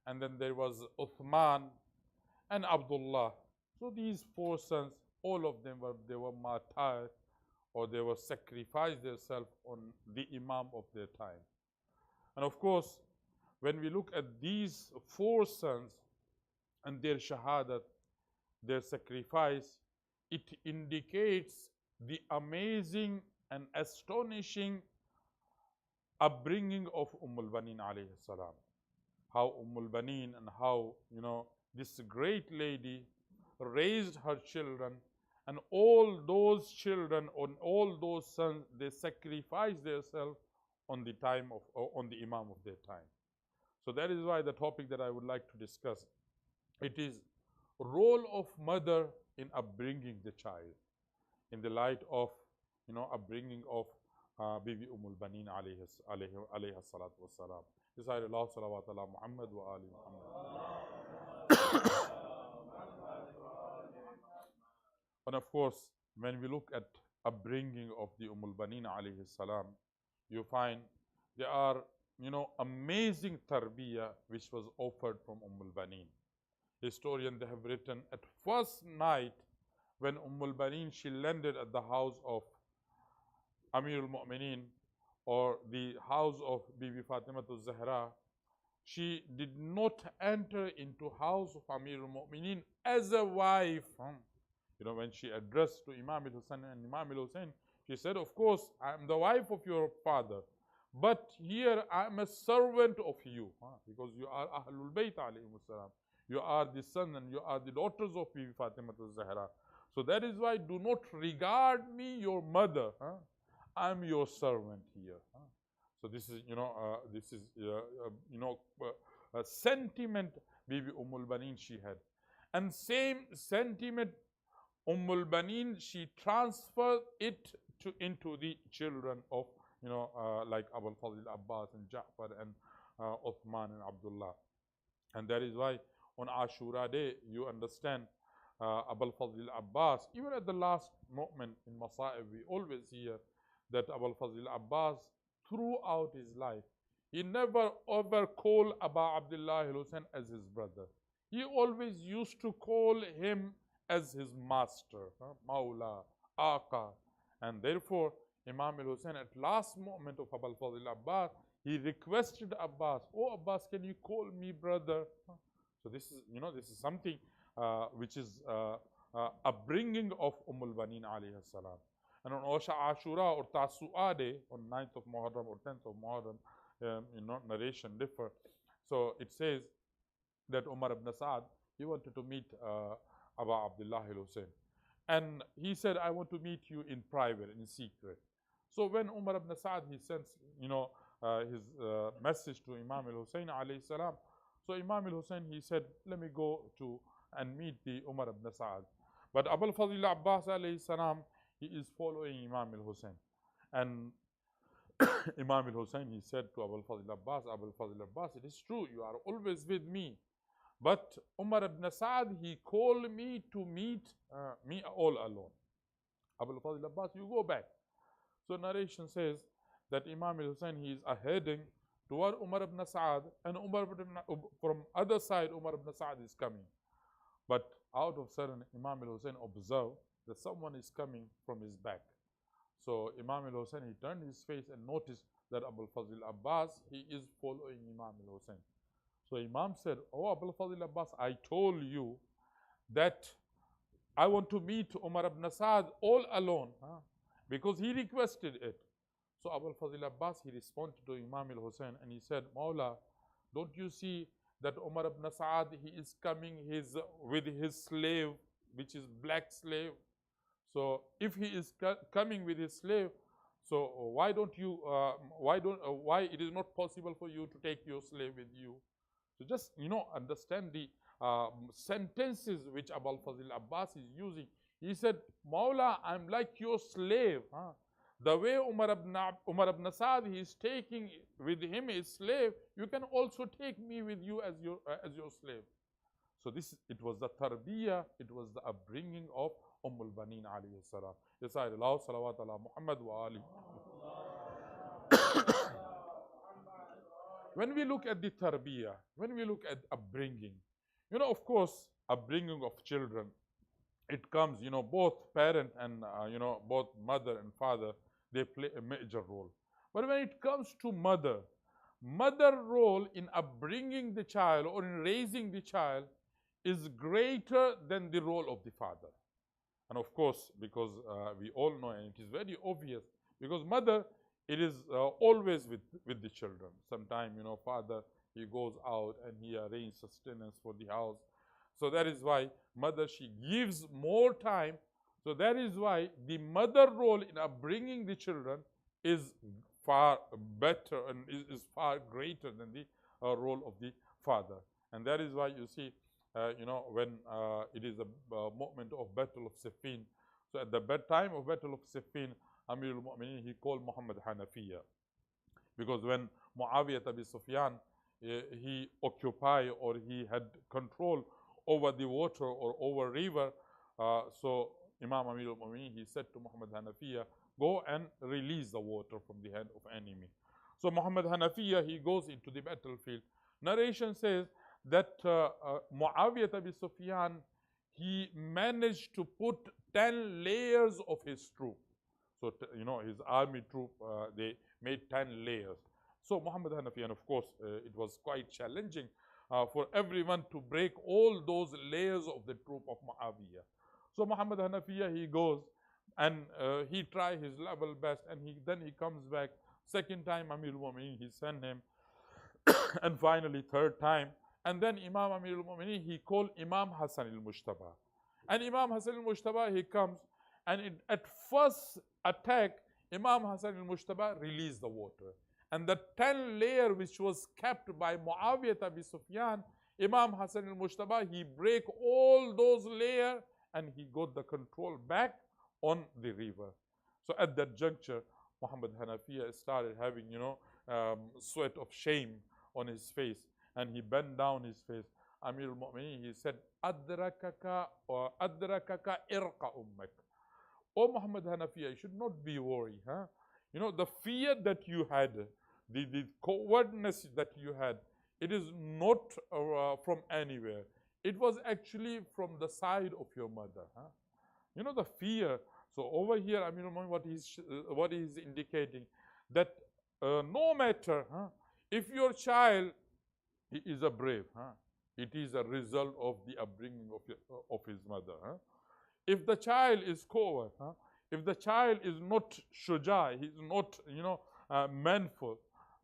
And then there was Uthman and Abdullah. So these 4 sons, all of them were martyred, or they were sacrificed themselves on the Imam of their time. And of course, when we look at these 4 sons and their shahadat, their sacrifice, it indicates the amazing and astonishing upbringing of al-Baneen alayhi salam. How al-Baneen and how, this great lady raised her children, and all those children, on all those sons, they sacrificed themselves on the time of, on the Imam of their time. So that is why the topic that I would like to discuss, it is role of mother in upbringing the child, in the light of, upbringing of Bibi al-Baneen alayhi salatu wassalam. Beside Allah salawat ala Muhammad wa ali Muhammad. And of course, when we look at upbringing of the al-Baneen alayhi salam, you find there are, amazing tarbiyah which was offered from al-Baneen. Historians, they have written, at first night when al-Baneen, she landed at the house of Amir al-Mu'mineen, or the house of Bibi Fatima al-Zahra, she did not enter into house of Amir al-Mu'mineen as a wife. When she addressed to Imam al-Hussein and Imam al-Hussein, she said, of course, I am the wife of your father, but here I am a servant of you, because you are Ahlul Bayt alayhim salam. You are the son and you are the daughters of Bibi Fatima al-Zahra. So that is why do not regard me your mother. I am your servant here. So this is, a sentiment Bibi al-Baneen she had. And same sentiment al-Baneen, she transferred it into the children of, like Abul Fadl Abbas and Ja'far and Uthman and Abdullah. And that is why on Ashura Day, you understand, Abul Fadl Abbas, even at the last moment in Masa'ib, we always hear that Abul Fadl Abbas, throughout his life, he never ever called Aba Abdullah al-Hussein as his brother. He always used to call him as his master, Mawla, Aqa. And therefore, Imam al-Hussein, at last moment of Abul Fadl Abbas, he requested Abbas, oh Abbas, can you call me brother? So this is, this is something which is upbringing of al-Baneen alayhi salam. And on Ashura or Tasu'a day, on 9th of Muharram or 10th of Muharram, narration differ. So it says that Umar ibn Sa'ad, he wanted to meet Abu Abdullah al-Hussein. And he said, I want to meet you in private, in secret. So when Umar ibn Sa'ad, he sends, his message to Imam al-Hussein alayhi salam. So Imam al-Hussein, he said, let me go to and meet the Umar ibn Sa'ad. But Abul Fadl Abbas alayhi salam, he is following Imam al-Hussein. And Imam al-Hussein, he said to Abul Fadl Abbas, it is true, you are always with me. But Umar ibn Sa'ad, he called me to meet me all alone. Abul Fadl Abbas, you go back. So narration says that Imam al-Hussein, he is heading toward Umar ibn Sa'ad, and from other side, Umar ibn Sa'ad is coming. But out of sudden, Imam al-Hussein observed that someone is coming from his back. So Imam al-Hussein, he turned his face and noticed that Abul Fadl Abbas, he is following Imam al-Hussein. So Imam said, oh Abul Fadl Abbas, I told you that I want to meet Umar ibn Sa'ad all alone, because he requested it. So Abul Fadl Abbas, he responded to Imam al-Hussein and he said, Mawla, don't you see that Umar ibn Sa'ad, he is coming with his slave, which is black slave. So if he is coming with his slave, so why it is not possible for you to take your slave with you? So just, understand the sentences which Abul Fadl Abbas is using. He said, Mawla, I'm like your slave. The way Umar ibn Sa'ad, he is taking with him his slave, you can also take me with you as your slave. So it was the tarbiyah, it was the upbringing of al-Baneen alayhi salam. Yasa'il Allah, salawat ala Muhammad wa ali. When we look at the tarbiyah, when we look at upbringing, of course, upbringing of children, it comes, both parent and, both mother and father, they play a major role. But when it comes to mother role in upbringing the child or in raising the child is greater than the role of the father. And of course, because we all know, and it is very obvious, because mother, it is always with the children. Sometimes, father, he goes out and he arranges sustenance for the house. So that is why mother, she gives more time. So that is why the mother role in upbringing the children is far better and is far greater than the role of the father. And that is why you see, when it is a moment of Battle of Siffin. So at the time of Battle of Siffin, Amir al-Mu'mineen, he called Muhammad Hanafiya. Because when Muawiyah Abi Sufyan, he occupied or he had control over the water or over river, so Imam Amir al-Mu'mineen, he said to Muhammad Hanafiya, go and release the water from the hand of enemy. So Muhammad Hanafiya, he goes into the battlefield. Narration says that Muawiyah Abi Sufyan, he managed to put 10 layers of his troop. So, his army troop, they made 10 layers. So Muhammad Hanafiya, and of course, it was quite challenging for everyone to break all those layers of the troop of Muawiyah. So Muhammad Hanafiya, he goes and he tries his level best, and then he comes back. Second time, Amir al-Mu'mineen, he sent him. And finally, third time. And then Imam Amir al-Mu'mineen, he called Imam Hassan al-Mujtaba. And Imam Hassan al-Mujtaba, he comes, and at first attack, Imam Hassan al-Mujtaba released the water. And the 10 layer which was kept by Muawiyah Abi Sufyan, Imam Hassan al-Mujtaba, he break all those layers and he got the control back on the river. So at that juncture, Muhammad Hanafiya started having, sweat of shame on his face, and he bent down his face. Amir al-Mu'mineen, he said, Adrakaka irqa ummak. Oh Muhammad Hanafiya, you should not be worried. The fear that you had, the cowardness that you had, it is not from anywhere. It was actually from the side of your mother. The fear. So over here, Amir al-Mu'mineen, what he is indicating, that no matter if your child is a brave, it is a result of the upbringing of his mother. If the child is coward, If the child is not shuja, he is not, manful,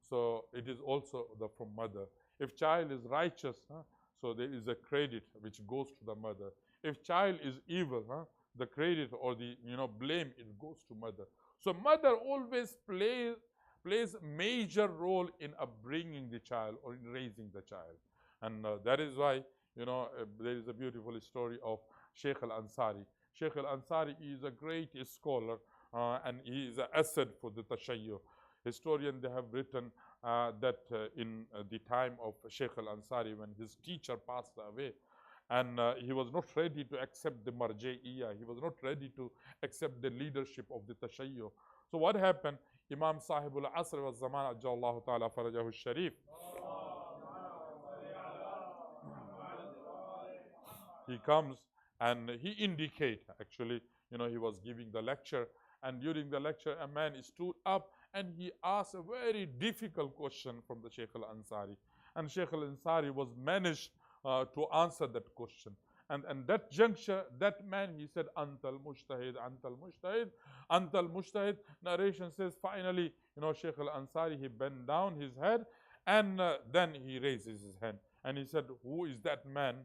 so it is also from mother. If child is righteous, so there is a credit which goes to the mother. If child is evil, the credit or the blame, it goes to mother. So mother always plays a major role in upbringing the child or in raising the child. And that is why there is a beautiful story of Sheikh al-Ansari. Sheikh al-Ansari is a great scholar and he is an asset for the Tashayyu. Historians, they have written that in the time of Sheikh al-Ansari, when his teacher passed away, and he was not ready to accept the marja'iyya, he was not ready to accept the leadership of the Tashayyu. So what happened? Imam Sahibul Asr wa Zaman Ajjallahu Ta'ala Farajahu Sharif, he comes and he indicate, actually, he was giving the lecture, and during the lecture a man stood up and he asked a very difficult question from the Sheikh al-Ansari, and Sheikh al-Ansari was managed to answer that question. And that juncture, that man, he said, Antal Mujtahid, Antal Mujtahid, Antal Mujtahid. Narration says, finally, Sheikh al-Ansari, he bent down his head, and then he raises his hand. And he said, who is that man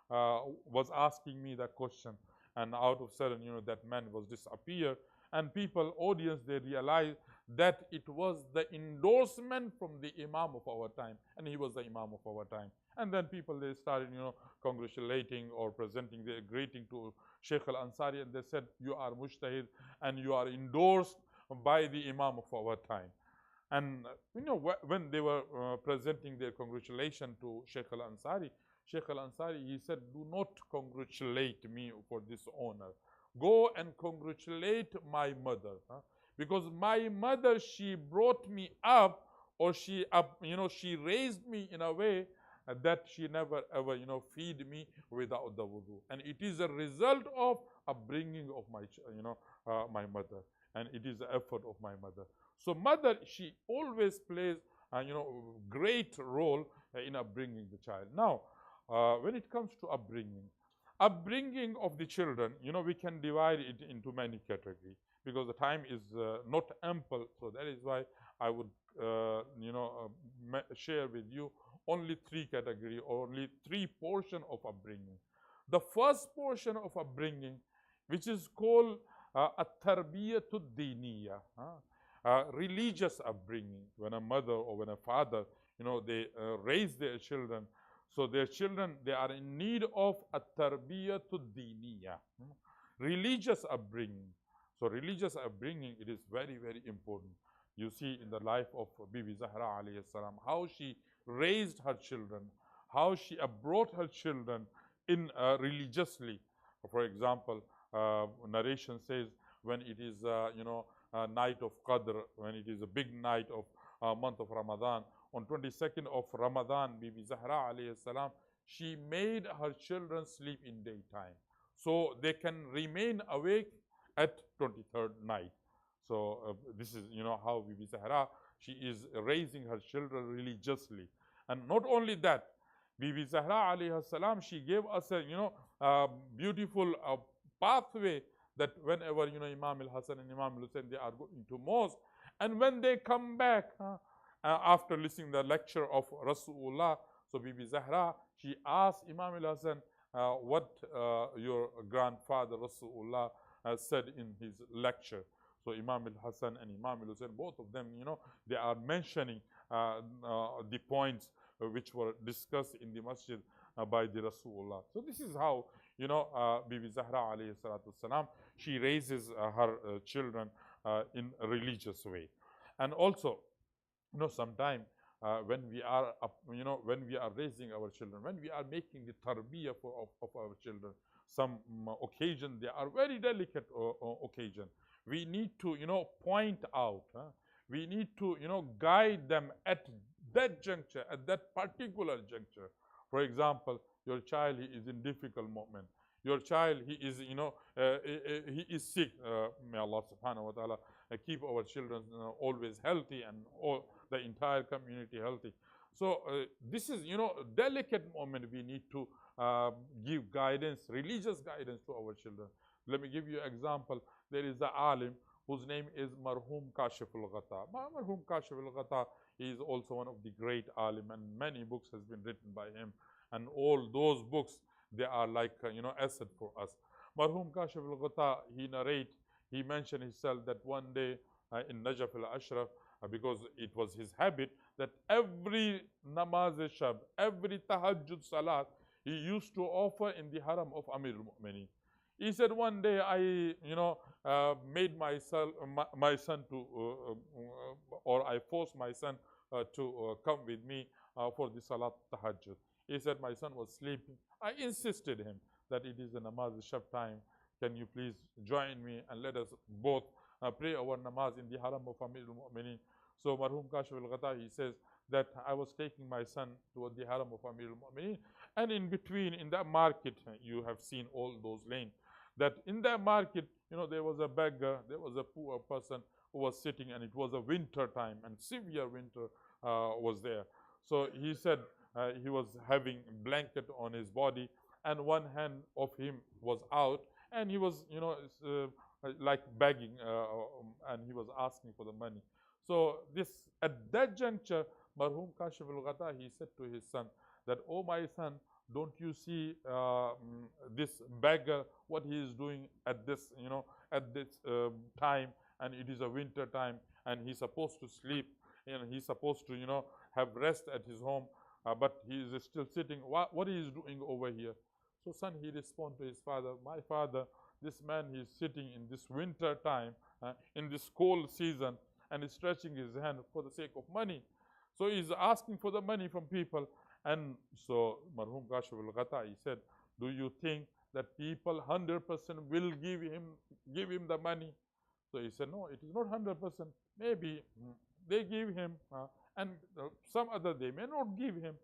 was asking me that question? And out of sudden, that man was disappeared. And people, audience, they realized that it was the endorsement from the Imam of our time, and he was the Imam of our time. And then people, they started, congratulating or presenting their greeting to Sheikh al-Ansari, and they said, you are mujtahid and you are endorsed by the Imam of our time. And when they were presenting their congratulation to Sheikh al-Ansari, he said, do not congratulate me for this honor. Go and congratulate my mother, because my mother, she brought me up, or she raised me in a way that she never ever feed me without the wudu, and it is a result of upbringing of my my mother, and it is the effort of my mother. So mother, she always plays great role in upbringing the child. Now when it comes to upbringing of the children, we can divide it into many categories, because the time is not ample. So that is why I would share with you only three categories, only three portions of upbringing. The first portion of upbringing, which is called at-tarbiyatu diniya, religious upbringing. When a mother or when a father, they raise their children, so their children, they are in need of at-tarbiyatu diniya, religious upbringing. So religious upbringing, it is very, very important. You see in the life of Bibi Zahra alayhi salam, how she raised her children, how she brought her children in religiously. For example, narration says, when it is night of Qadr, when it is a big night of month of Ramadan, on 22nd of Ramadan, Bibi Zahra alayhi salam, she made her children sleep in daytime, so they can remain awake at 23rd night. So this is how Bibi Zahra, she is raising her children religiously. And not only that, Bibi Zahra alayhi salam, she gave us a beautiful pathway, that whenever Imam al-Hasan and Imam al-Hussein, they are going to mosque, and when they come back after listening the lecture of Rasulullah, so Bibi Zahra, she asked Imam al-Hasan what your grandfather Rasulullah said in his lecture. So Imam al-Hasan and Imam al-Hussein, both of them, they are mentioning the points which were discussed in the masjid by the Rasulullah. So this is how, Bibi Zahra alayhi salatu salam, she raises her children in a religious way. And also, sometime when we are when we are raising our children, when we are making the tarbiyah of our children, some occasion, they are very delicate occasion. We need to, point out, we need to, guide them at that juncture, at that particular juncture. For example, your child, he is in difficult moment. Your child, he is, he is sick. May Allah subhanahu wa ta'ala keep our children always healthy, and all the entire community healthy. So this is, delicate moment. We need to give guidance, religious guidance to our children. Let me give you an example. There is an alim whose name is Marhum Kashif al-Ghata. Marhum Kashif al-Ghata is also one of the great alim, and many books has been written by him. And all those books, they are like, asset for us. Marhum Kashif al-Ghata, he mentioned himself that one day in Najaf al-Ashraf, because it was his habit that every namaz-e-shab, every tahajjud salat, he used to offer in the haram of Amir al-Mu'mineen. He said, one day I, made my son to, or I forced my son to come with me for the salat tahajjud. He said, my son was sleeping. I insisted him that it is a namaz-e-shab time. Can you please join me and let us both pray our namaz in the haram of Amir al-Mu'mineen. So Marhum Kashif al-Ghata, he says that I was taking my son toward the haram of Amir al-Mu'mineen, and in between, in that market, you have seen all those lanes, that in that market, there was a beggar, there was a poor person who was sitting, and it was a winter time, and severe winter was there. So he said he was having a blanket on his body, and one hand of him was out, and he was, like begging, and he was asking for the money. So at that juncture, Marhum Kashif al-Ghata, he said to his son that, oh my son, don't you see this beggar, what he is doing at this, time, and it is a winter time, and he's supposed to sleep, and he's supposed to, have rest at his home, but he is still sitting. What he is doing over here? So son, he responded to his father, my father, this man, he is sitting in this winter time, in this cold season, and is stretching his hand for the sake of money. So he is asking for the money from people. And so Marhum Kashif al-Ghata, he said, do you think that people 100% will give him the money? So he said, no, it is not 100%. Maybe they give him, and some other they may not give him.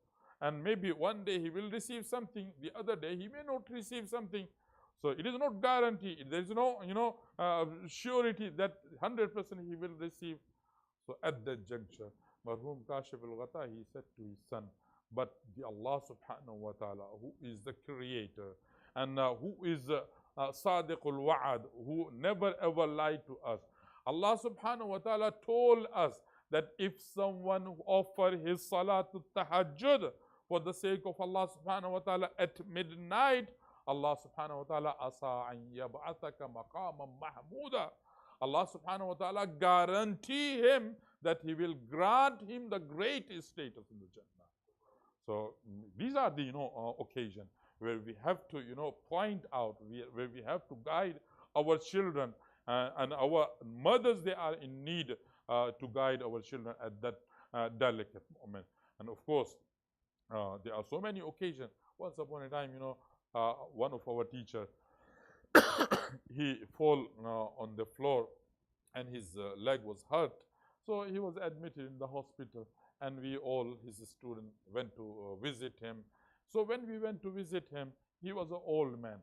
And maybe one day he will receive something, the other day he may not receive something. So it is not guaranteed. There is no, surety that 100% he will receive. So at that juncture, Marhum Kashif al-Ghata, he said to his son, but the Allah subhanahu wa ta'ala, who is the creator, and who is Sadiqul Wa'ad, who never ever lied to us. Allah subhanahu wa ta'ala told us that if someone offer his salatul tahajjud for the sake of Allah subhanahu wa ta'ala at midnight, Allah subhanahu wa ta'ala asa an yab'athaka maqaman mahmuda. Allah subhanahu wa ta'ala guarantee him that he will grant him the greatest status in the Jannah. So these are the occasion where we have to point out, where we have to guide our children, and our mothers, they are in need to guide our children at that delicate moment. And of course, there are so many occasions. Once upon a time, one of our teachers, he fall on the floor, and his leg was hurt. So he was admitted in the hospital, and we all, his students, went to visit him. So when we went to visit him, he was an old man,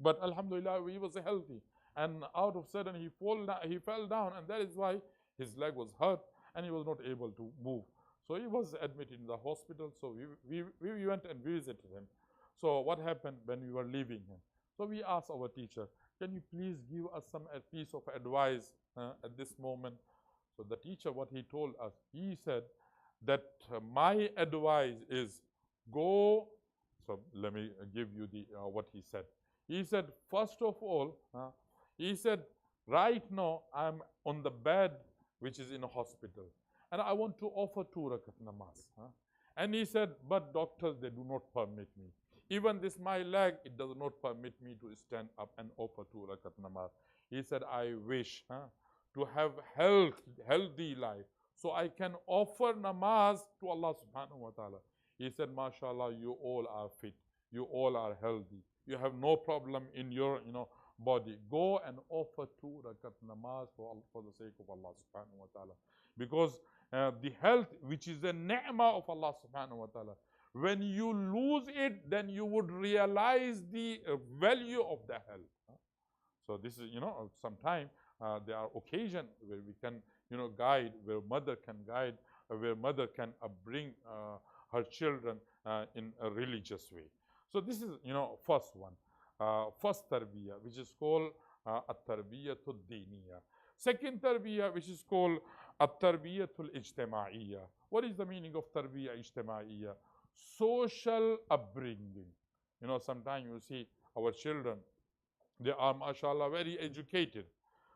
but alhamdulillah, he was healthy. And out of sudden, he fell down, and that is why his leg was hurt, and he was not able to move. So he was admitted in the hospital. So we went and visited him. So what happened when we were leaving him? So we asked our teacher, can you please give us a piece of advice at this moment? So the teacher, what he told us, he said that my advice is go. So let me give you what he said. He said, first of all, he said, right now I'm on the bed which is in a hospital, and I want to offer 2 rakat namaz. And he said, but doctors, they do not permit me. Even this my leg, it does not permit me to stand up and offer 2 rakat namaz. He said, I wish to have healthy life, so I can offer namaz to Allah subhanahu wa ta'ala. He said, mashallah, you all are fit, you all are healthy, you have no problem in your body. Go and offer 2 rakat namaz for the sake of Allah subhanahu wa ta'ala. Because the health, which is a ni'mah of Allah subhanahu wa ta'ala, when you lose it, then you would realize the value of the health. So this is, sometime there are occasions where we can, guide, where mother can guide, where mother can bring her children in a religious way. So this is, first one. first tarbiyah, which is called at-tarbiyatul diniyah. Second tarbiyah, which is called at-tarbiyatul ijtimaiyah. What is the meaning of tarbiyah ijtimaiyah? Social upbringing. You know, sometimes you see our children, they are, mashallah, very educated.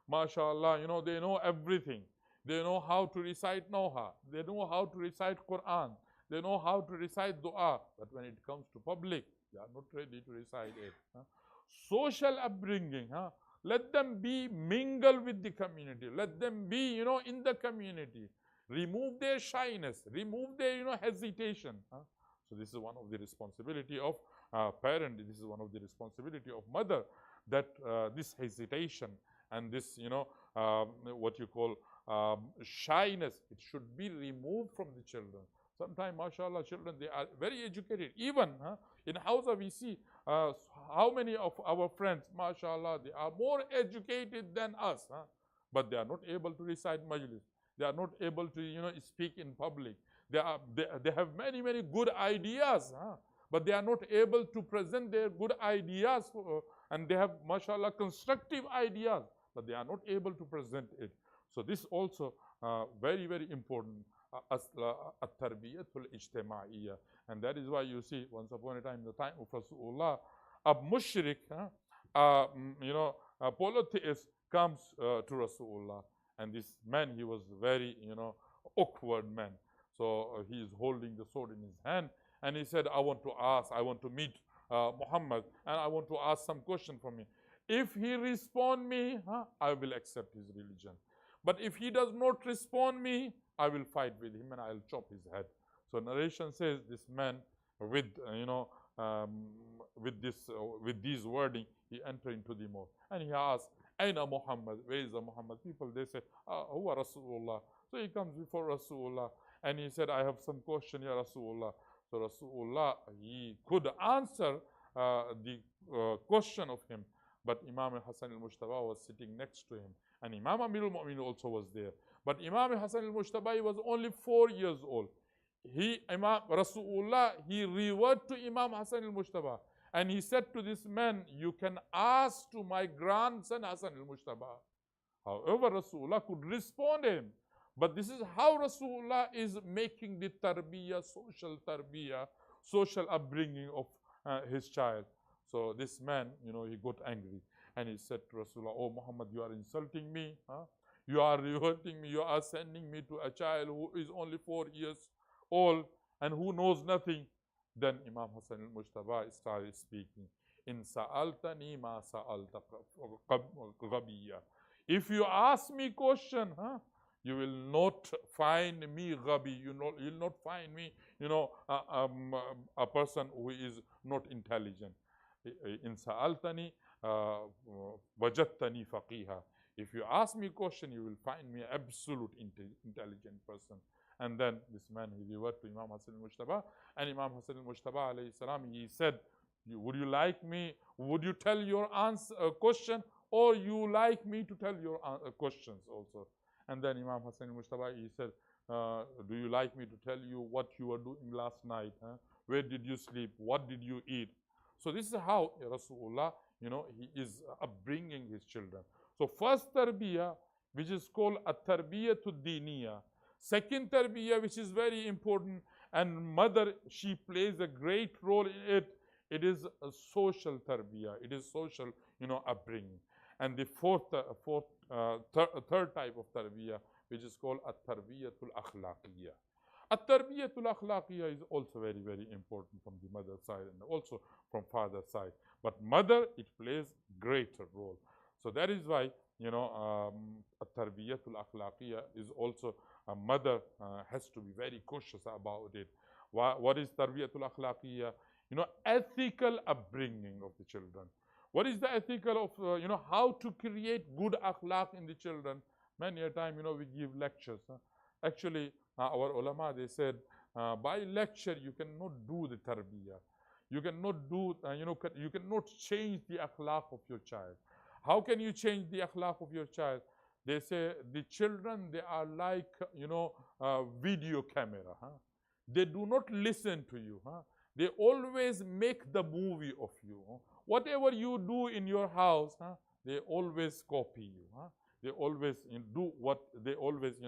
Mashallah, you know, they know everything. They know how to recite Noha. They know how to recite Quran. They know how to recite dua. But when it comes to public, they are not ready to recite it. Social upbringing. Let them be mingle with the community. Let them be, you know, in the community. Remove their shyness. Remove their, you know, hesitation. So this is one of the responsibility of parent. This is one of the responsibility of mother, that this hesitation and this, you know, what you call shyness, it should be removed from the children. Sometimes, mashallah, children, they are very educated. Even in Hausa, we see how many of our friends, mashallah, they are more educated than us, but they are not able to recite majlis. They are not able to, you know, speak in public. They have many good ideas, but they are not able to present their good ideas, and they have, mashallah, constructive ideas, but they are not able to present it. So this also very important, at-tarbiyatul ijtimaiyah. And that is why you see, once upon a time, in the time of Rasulullah, a mushrik, you know, a polytheist comes to Rasulullah, and this man, he was very, you know, awkward man. So he is holding the sword in his hand, and he said, I want to meet Muhammad, and I want to ask some question from him. If he respond me, I will accept his religion. But if he does not respond me, I will fight with him and I will chop his head. So narration says this man, with with these wording, he entered into the mosque and he asked, Aina Muhammad, where is the Muhammad? People, they say, Huwa Rasulullah. So he comes before Rasulullah and he said, I have some question, Ya Rasulullah. So Rasulullah, he could answer the question of him, but Imam Hassan al-Mujtaba was sitting next to him, and Imam Amirul Mu'minin also was there. But Imam Hassan al-Mujtaba was only 4 years old. Rasulullah, he reverted to Imam Hassan al-Mujtaba, and he said to this man, you can ask to my grandson Hassan al-Mujtaba. However, Rasulullah could respond to him. But this is how Rasulullah is making the tarbiyah, social upbringing of his child. So this man, you know, he got angry and he said to Rasulullah, oh Muhammad, you are insulting me. You are revolting me. You are sending me to a child who is only 4 years old and who knows nothing. Then Imam Hassan al-Mujtaba started speaking. In sa'altani ma sa'alta ghabiyya. If you ask me question, you will not find me ghabi. You will not find me, you know, a person who is not intelligent. In sa'altani wajadtani faqiha. If you ask me question, you will find me absolute intelligent person. And then this man, he reverted to Imam Hassan al-Mujtaba, and Imam Hassan al-Mujtaba alayhi salam, he said, would you like me, would you tell your question, or you like me to tell your questions also? And then Imam Hassan al-Mujtaba, he said, do you like me to tell you what you were doing last night? Where did you sleep? What did you eat? So this is how Rasulullah, you know, he is upbringing his children. So first tarbiyah, which is called at-tarbiyatul diniyah. Second tarbiyah, which is very important, and mother, she plays a great role in it. It is a social tarbiyah. It is social, you know, upbringing. And the third type of tarbiyah, which is called at-tarbiyatul akhlaqiyah. At-tarbiyatul akhlaqiyah is also very important from the mother side and also from father side. But mother, it plays greater role. So that is why, you know, at-tarbiyatul akhlaqiyah is also, a mother has to be very cautious about it. What is tarbiyatul akhlaqiyah? You know, ethical upbringing of the children. What is the ethical of, you know, how to create good akhlaq in the children? Many a time, you know, we give lectures. Actually, our ulama, they said, by lecture, you cannot do the tarbiyah. You cannot do, you know, you cannot change the akhlaq of your child. How can you change the akhlaq of your child? They say the children, they are like, you know, video camera. They do not listen to you. They always make the movie of you. Whatever you do in your house, they always copy you. They always do what they always,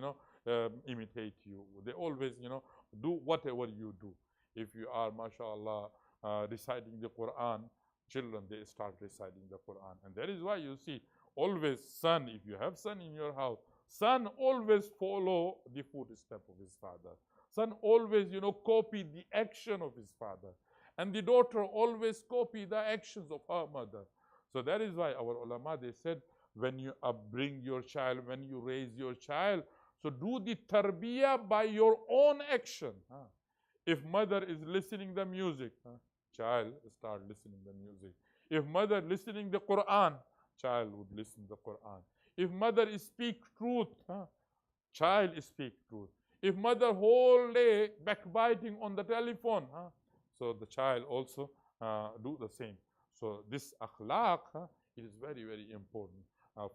imitate you. They always, do whatever you do. If you are, mashallah, reciting the Quran, children, they start reciting the Quran. And that is why you see, always son, if you have son in your house, son always follow the footstep of his father. Son always, copy the action of his father. And the daughter always copy the actions of her mother. So that is why our ulama, they said, when you upbring your child, when you raise your child, so do the tarbiyah by your own action. If mother is listening the music, child start listening the music. If mother listening the Quran, child would listen the Quran. If mother speak truth, child speak truth. If mother whole day backbiting on the telephone, so the child also do the same. So this akhlaq is very, very important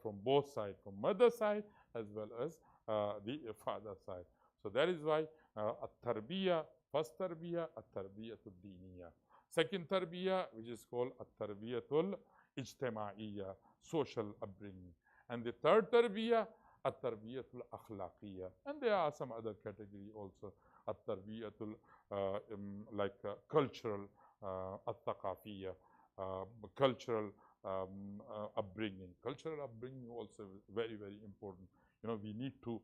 from both sides, from mother side as well as the father side. So that is why at-tarbiyah, first tarbiyah, at-tarbiyatul diniyah. Second tarbiyah, which is called at-tarbiyatul ijtima'iyah, social upbringing. And the third tarbiyah, at-tarbiyatul akhlaqiyah. And there are some other category also, at-tarbiyatul cultural, at-thaqafiyah, cultural upbringing. Cultural upbringing also very, very important. We need to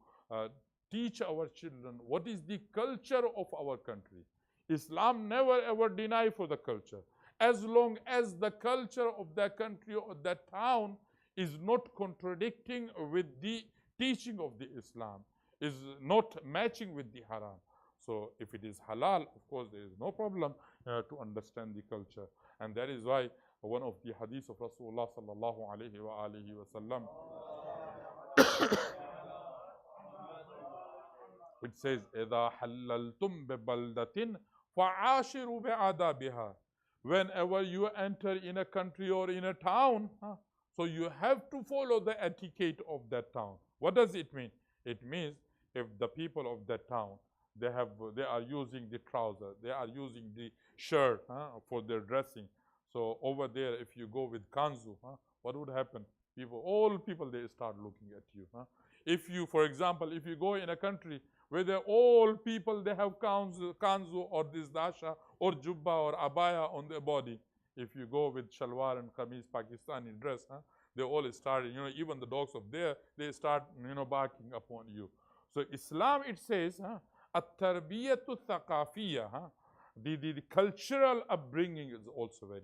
teach our children what is the culture of our country. Islam never ever deny for the culture. As long as the culture of that country or that town is not contradicting with the teaching of the Islam, is not matching with the haram. So if it is halal, of course there is no problem to understand the culture. And that is why one of the hadiths of Rasulullah sallallahu alayhi wa alihi wa sallam, which says, إِذَا حَلَّلْتُمْ بِبَلْدَةٍ فَعَاشِرُوا بِعَذَابِهَا. Whenever you enter in a country or in a town, so you have to follow the etiquette of that town. What does it mean? It means if the people of that town, they are using the trouser, they are using the shirt for their dressing. So over there, if you go with kanzu, what would happen? All people, they start looking at you. If you, for example, if you go in a country where all people, they have kanzu or this dasha or jubba or abaya on their body. If you go with shalwar and kameez, Pakistani dress, they all start, even the dogs of there, they start, barking upon you. So Islam, it says, at-tarbiyatu thaqafiyya, the cultural upbringing is also very,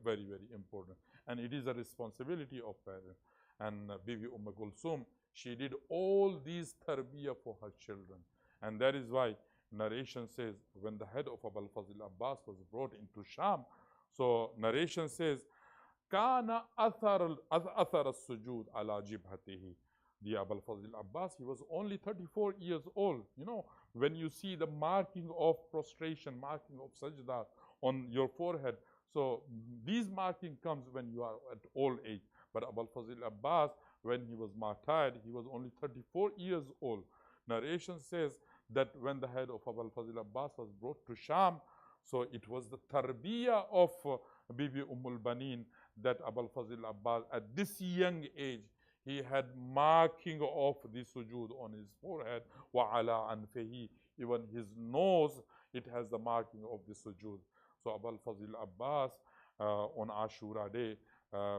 very, very important. And it is a responsibility of parents. And Bibi Kulthum, she did all these tarbiyah for her children. And that is why narration says, when the head of Abul Fazl Abbas was brought into Sham, so narration says, Kana athar as-sujud ala jibhatihi. The Abul Fazl Abbas, he was only 34 years old. When you see the marking of prostration, marking of sajda on your forehead, so these marking comes when you are at old age. But Abul Fazl Abbas, when he was martyred, he was only 34 years old. Narration says that when the head of Abul Fazl Abbas was brought to Sham, so it was the tarbiyah of Bibi Banin that Abul Fazl Abbas, at this young age, he had marking of the sujood on his forehead, wa ala anfihi, even his nose, it has the marking of the sujood. So Abul Fazl Abbas on Ashura day,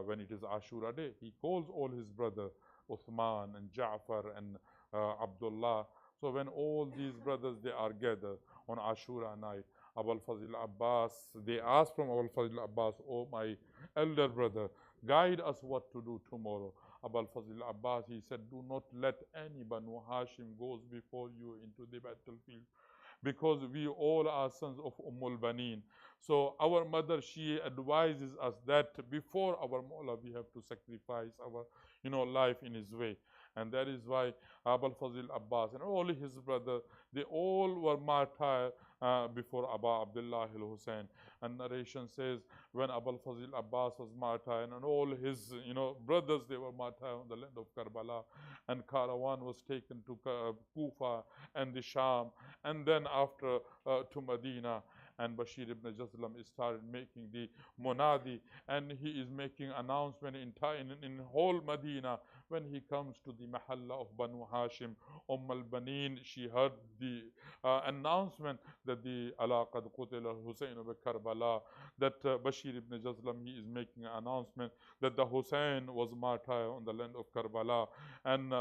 when it is Ashura day, he calls all his brothers, Uthman and Ja'far and Abdullah. So when all these brothers, they are gathered on Ashura night, Abul Fazl Abbas, they ask from Abul Fazl Abbas, oh my elder brother, guide us what to do tomorrow. Abul Fazl Abbas, he said, do not let any Banu Hashim goes before you into the battlefield, because we all are sons of Banin. So our mother, she advises us that before our Mawla, we have to sacrifice our, life in his way. And that is why Abul Fazl Abbas and all his brothers, they all were martyred before Aba Abdullah al-Hussein. And narration says when Abul Fazl Abbas was martyred and all his brothers, they were martyred on the land of Karbala, and caravan was taken to Kufa and the Sham, and then after to Medina. and Bashir ibn Jazlam started making the munadi, and he is making announcement in whole Medina. When he comes to the mahalla of Banu Hashim, al-Banin, she heard the announcement that the ala qad qutila Hussein of Karbala, that Bashir ibn Jazlam, he is making an announcement that the Hussein was martyred on the land of Karbala. And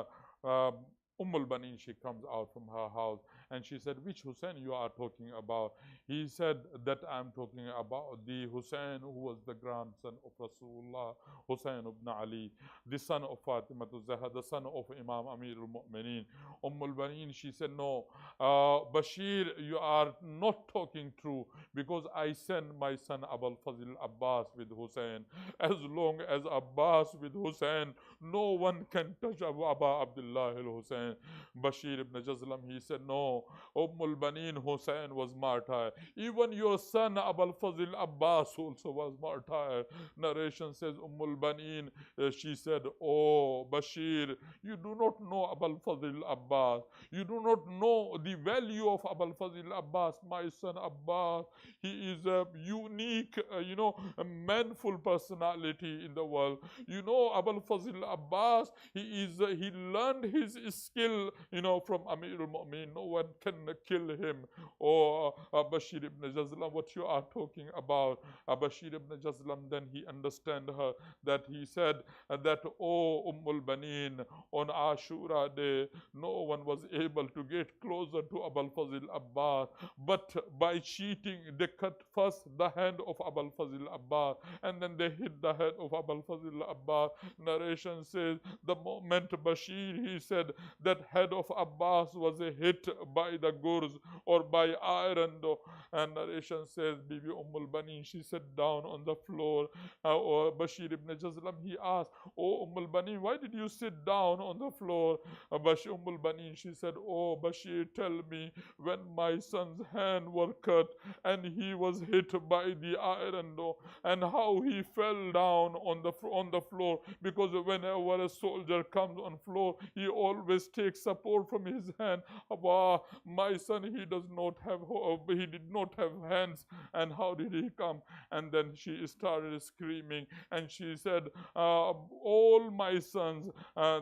al-Banin, she comes out from her house and she said, which Hussein you are talking about? He said that I'm talking about the Hussein who was the grandson of Rasulullah, Hussein ibn Ali, the son of Fatima Zahra, the son of Imam Amir al-Mu'mineen. al-Banin, she said, no, Bashir, you are not talking true, because I send my son Abul Fazl Abbas with Hussein. As long as Abbas with Hussein, no one can touch Abu Abdullah al-Hussein. Bashir ibn Jazlam, he said, no, al-Banin, Hussein was martyred. Even your son Abul Fazl Abbas also was martyred. Narration says, al-Banin, she said, oh Bashir, you do not know Abul Fazl Abbas. You do not know the value of Abul Fazl Abbas. My son Abbas, he is a unique, a manful personality in the world. You know, Abul Fazl Abbas, he learned his skill, from Amir al-Mu'min. No one can kill him. Or Bashir ibn Jazlam, what you are talking about? Bashir ibn Jazlam, then he understand her, that he said that, oh al-Banin, on Ashura day, no one was able to get closer to Abul Fazl Abbas, but by cheating, they cut first the hand of Abul Fazl Abbas, and then they hit the head of Abul Fazl Abbas. Narration says, the moment Bashir, he said, that head of Abbas was hit by the gurz or by iron, and narration says, Bibi al-Banin, she sat down on the floor. Or Bashir ibn Jazlam, he asked, oh al-Banin, why did you sit down on the floor? Bashir al-Banin, she said, oh Bashir, tell me, when my son's hand were cut and he was hit by the iron, and how he fell down on the floor, because whenever a soldier comes on floor, he always takes support from his hand. My son, he did not have hands, and how did he come? And then she started screaming, and she said, all my sons,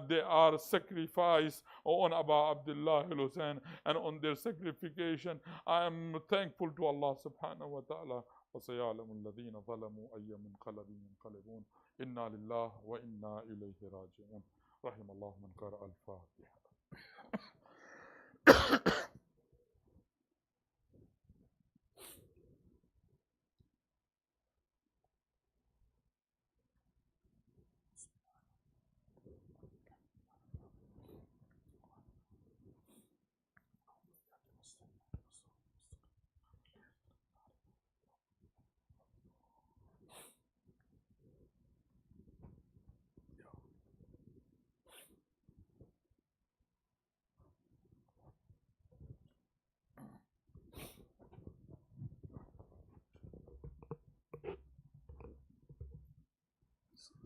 they are sacrificed on Abu Abdullah al-Hussein, and on their sacrification, I am thankful to Allah subhanahu wa ta'ala. وَسَيَعْلَمُ الَّذِينَ ظَلَمُوا أَيَّ مُنْقَلَبٍ يَنْقَلِبُونَ إِنَّا لِلَّهِ وَإِنَّا إِلَيْهِ رَاجِعُونَ. رحم الله من قرأ الفاتحة.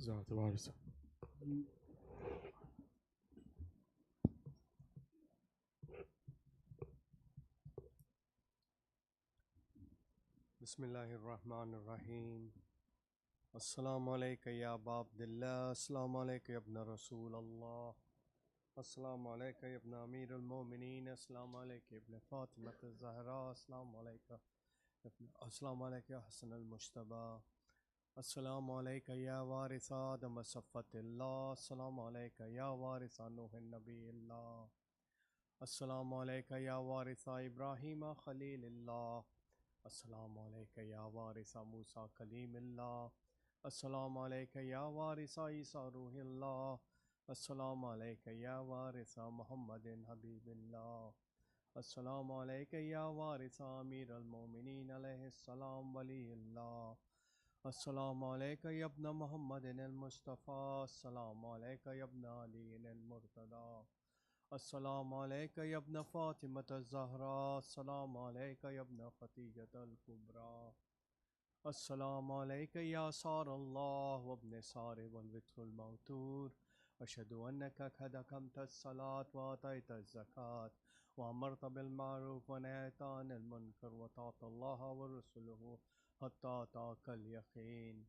Zat Warisa. Bismillahirrahmanirrahim. Assalamu alayka ya Aba Abdullah. Assalamu alayka ya Ibn Rasulallah. Assalamu alayka ya Ibn Amir al-Mu'mineen. Assalamu alayka ya Ibn Fatima Zahra. Assalamu alayka ya Hassan al-Mujtaba. Assalamu alayka ya Waritha Adam Safatillah. Assalamu alayka ya Waritha Nuh Nabiyillah. Assalamu alayka ya Waritha Ibrahim Khalilillah. Assalamu alayka ya Waritha Musa Kalimillah. Assalamu alayka ya Waritha Isa Ruhillah. Assalamu alayka ya Waritha Muhammadin Habibillah. Assalamu alayka ya Waritha Amir al-Mu'mineen alayhi salam waliyillah. Assalamu alayka ya Ibn Muhammadin al-Mustafa. Assalamu alayka ya Ibn Ali al-Murtada. Assalamu alayka ya Ibn Fatima al-Zahra. Assalamu alayka ya Ibn Khatijat al-Kubra. Assalamu alayka ya Sar Allah wa Ibn Sari wal-Witr al-Mawtur. Ashhadu annaka qad aqamta as-salat wa atayta az-zakat وأمرت بالمعروف ونهيت عن المنكر وطاعت الله ورسوله حتى أتاك اليقين.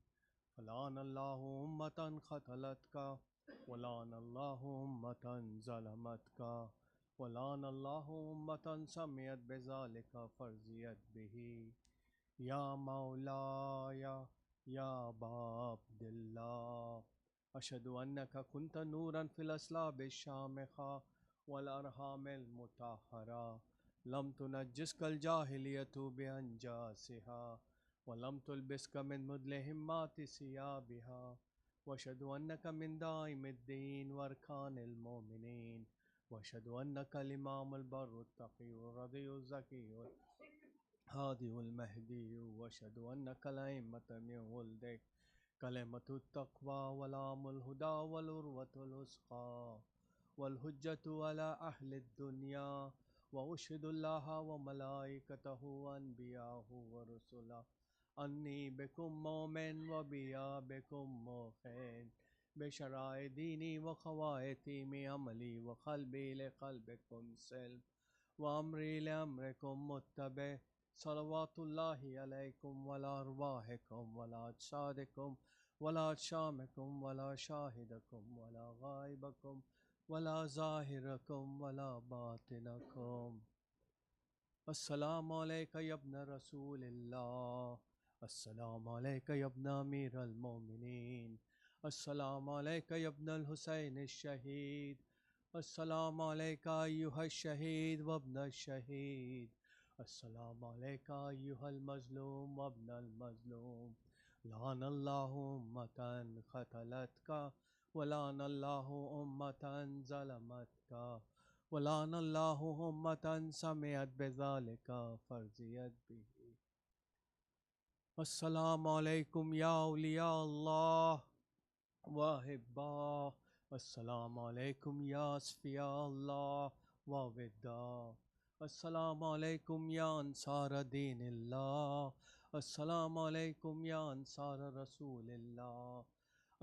فلعن الله أمة قتلتك ولعن الله أمة ظلمتك ولعن الله أمة سميت بذلك فرزيت به. يا مولاي يا أبا عبد الله، أشهد أنك كنت نورا في الأسلاب الشامخة والأرحام المطهرة، لم تنجسك الجاهلية بأنجاسها ولم تلبسك من مدلهمات ثيابها، وأشهد أنك من دائم الدين وأركان المؤمنين، وأشهد أنك الإمام البر التقي الرضي الزكي الهادي المهدي، وأشهد أنك الأئمة من ولدك كلمة التقوى والعام الهدى والعروة الوثقى والحجة على أهل الدنيا، وأشهد الله وملائكته وأنبياءه ورسله أني بكم مؤمن وبيا بكم موقن بشرائع ديني وخواتيم عملي وقلبي لقلبكم سلم وأمري لأمركم متبع. صلوات الله عليكم وعلى أرواحكم وعلى أجسادكم ولا أجسامكم ولا شاهدكم ولا غائبكم ولا ظاهركم ولا باطنكم. السلام عليك يا ابن رسول الله، السلام عليك يا ابن أمير المؤمنين، السلام عليك يا ابن الحسين الشهيد، السلام عليك أيها الشهيد وابن الشهيد، السلام عليك أيها المظلوم وابن المظلوم. لعن الله أمة قتلتك ولعن الله أمة ظلمتك ولعن الله أمة سمعت بذلك فرزيت به. السلام عليكم يا أولياء الله وأحباء، السلام عليكم يا أصفياء الله ووداع، السلام عليكم يا أنصار دين الله، السلام عليكم يا أنصار رسول الله،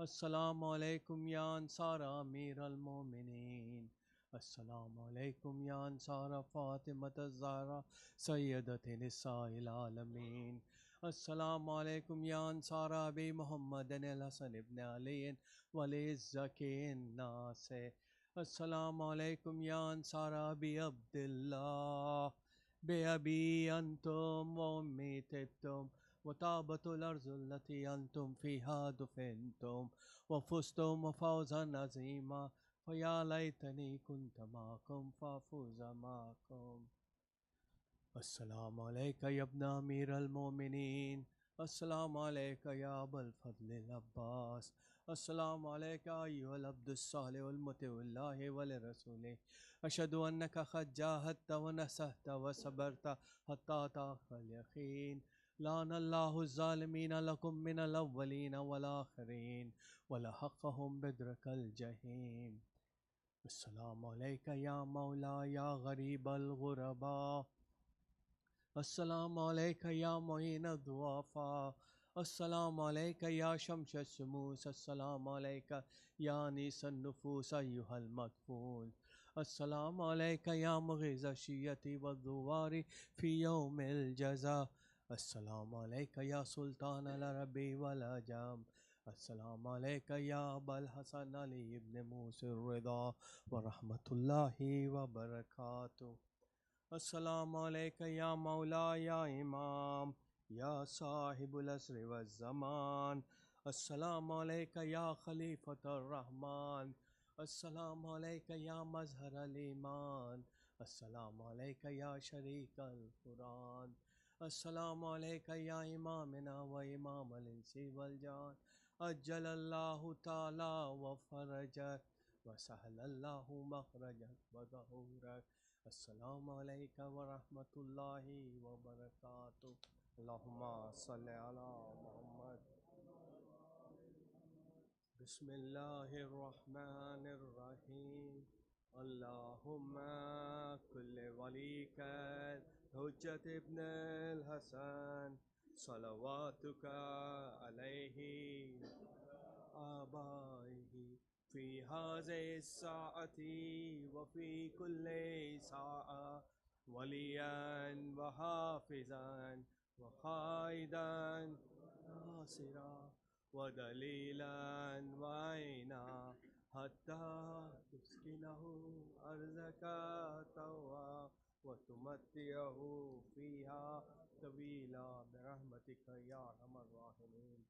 السلام عليكم يا أنصار أمير المؤمنين، السلام عليكم يا أنصار فاطمة الزهراء سيدة نساء العالمين، السلام عليكم يا أنصار أبي محمد الحسن بن علي ولي الزكي الناس، السلام عليكم يا أنصار أبي عبد الله بأبي أنتم وأمي طبتم وطابت الأرض التي أنتم فيها دفنتم وفزتم فوزا عظيما، فيا ليتني كنت معكم فأفوز معكم. السلام عليك يا ابن أمير المؤمنين، السلام عليك يا أبا الفضل العباس، السلام عليك أيها العبد الصالح المطيع الله ولرسوله، أشهد أنك قد جاهدت ونصحت وصبرت حتى أتاك اليقين. لعن الله الظالمين لكم من الأولين والآخرين ولحقهم بدرك الجحيم. السلام عليك يا مولاي يا غريب الغرباء، السلام عليك يا معين الضعفاء، السلام عليك يا شمس الشموس، السلام عليك يا أنيس النفوس أيها المدفون، السلام عليك يا مغيث الشية والذوار في يوم الجزاء، السلام عليك يا سلطان العرب والعجم، السلام عليك يا أبا الحسن علي بن موسى الرضا ورحمة الله وبركاته. السلام عليك يا مولاي يا إمام يا صاحب العصر والزمان، السلام عليك يا خليفة الرحمن، السلام عليك يا مظهر الإيمان، السلام عليك يا شريك القرآن، السلام عليك يا إمامنا وإمام الإنس والجان، أجل الله تعالى وفرجك وسهل الله مخرجك وظهورك. السلام عليك ورحمة الله وبركاته. اللهم صل على محمد. بسم الله الرحمن الرحيم. اللهم كل وليك حجة ابن الحسن صلواتك عليه آبائه في هذه الساعة وفي كل ساعة وليا وحافظا وقائدا ناصرا ودليلا وعينا حتى تسكنه أرضك طوعا وتمتعه فيها طويلا برحمتك يا أرحم الراحمين.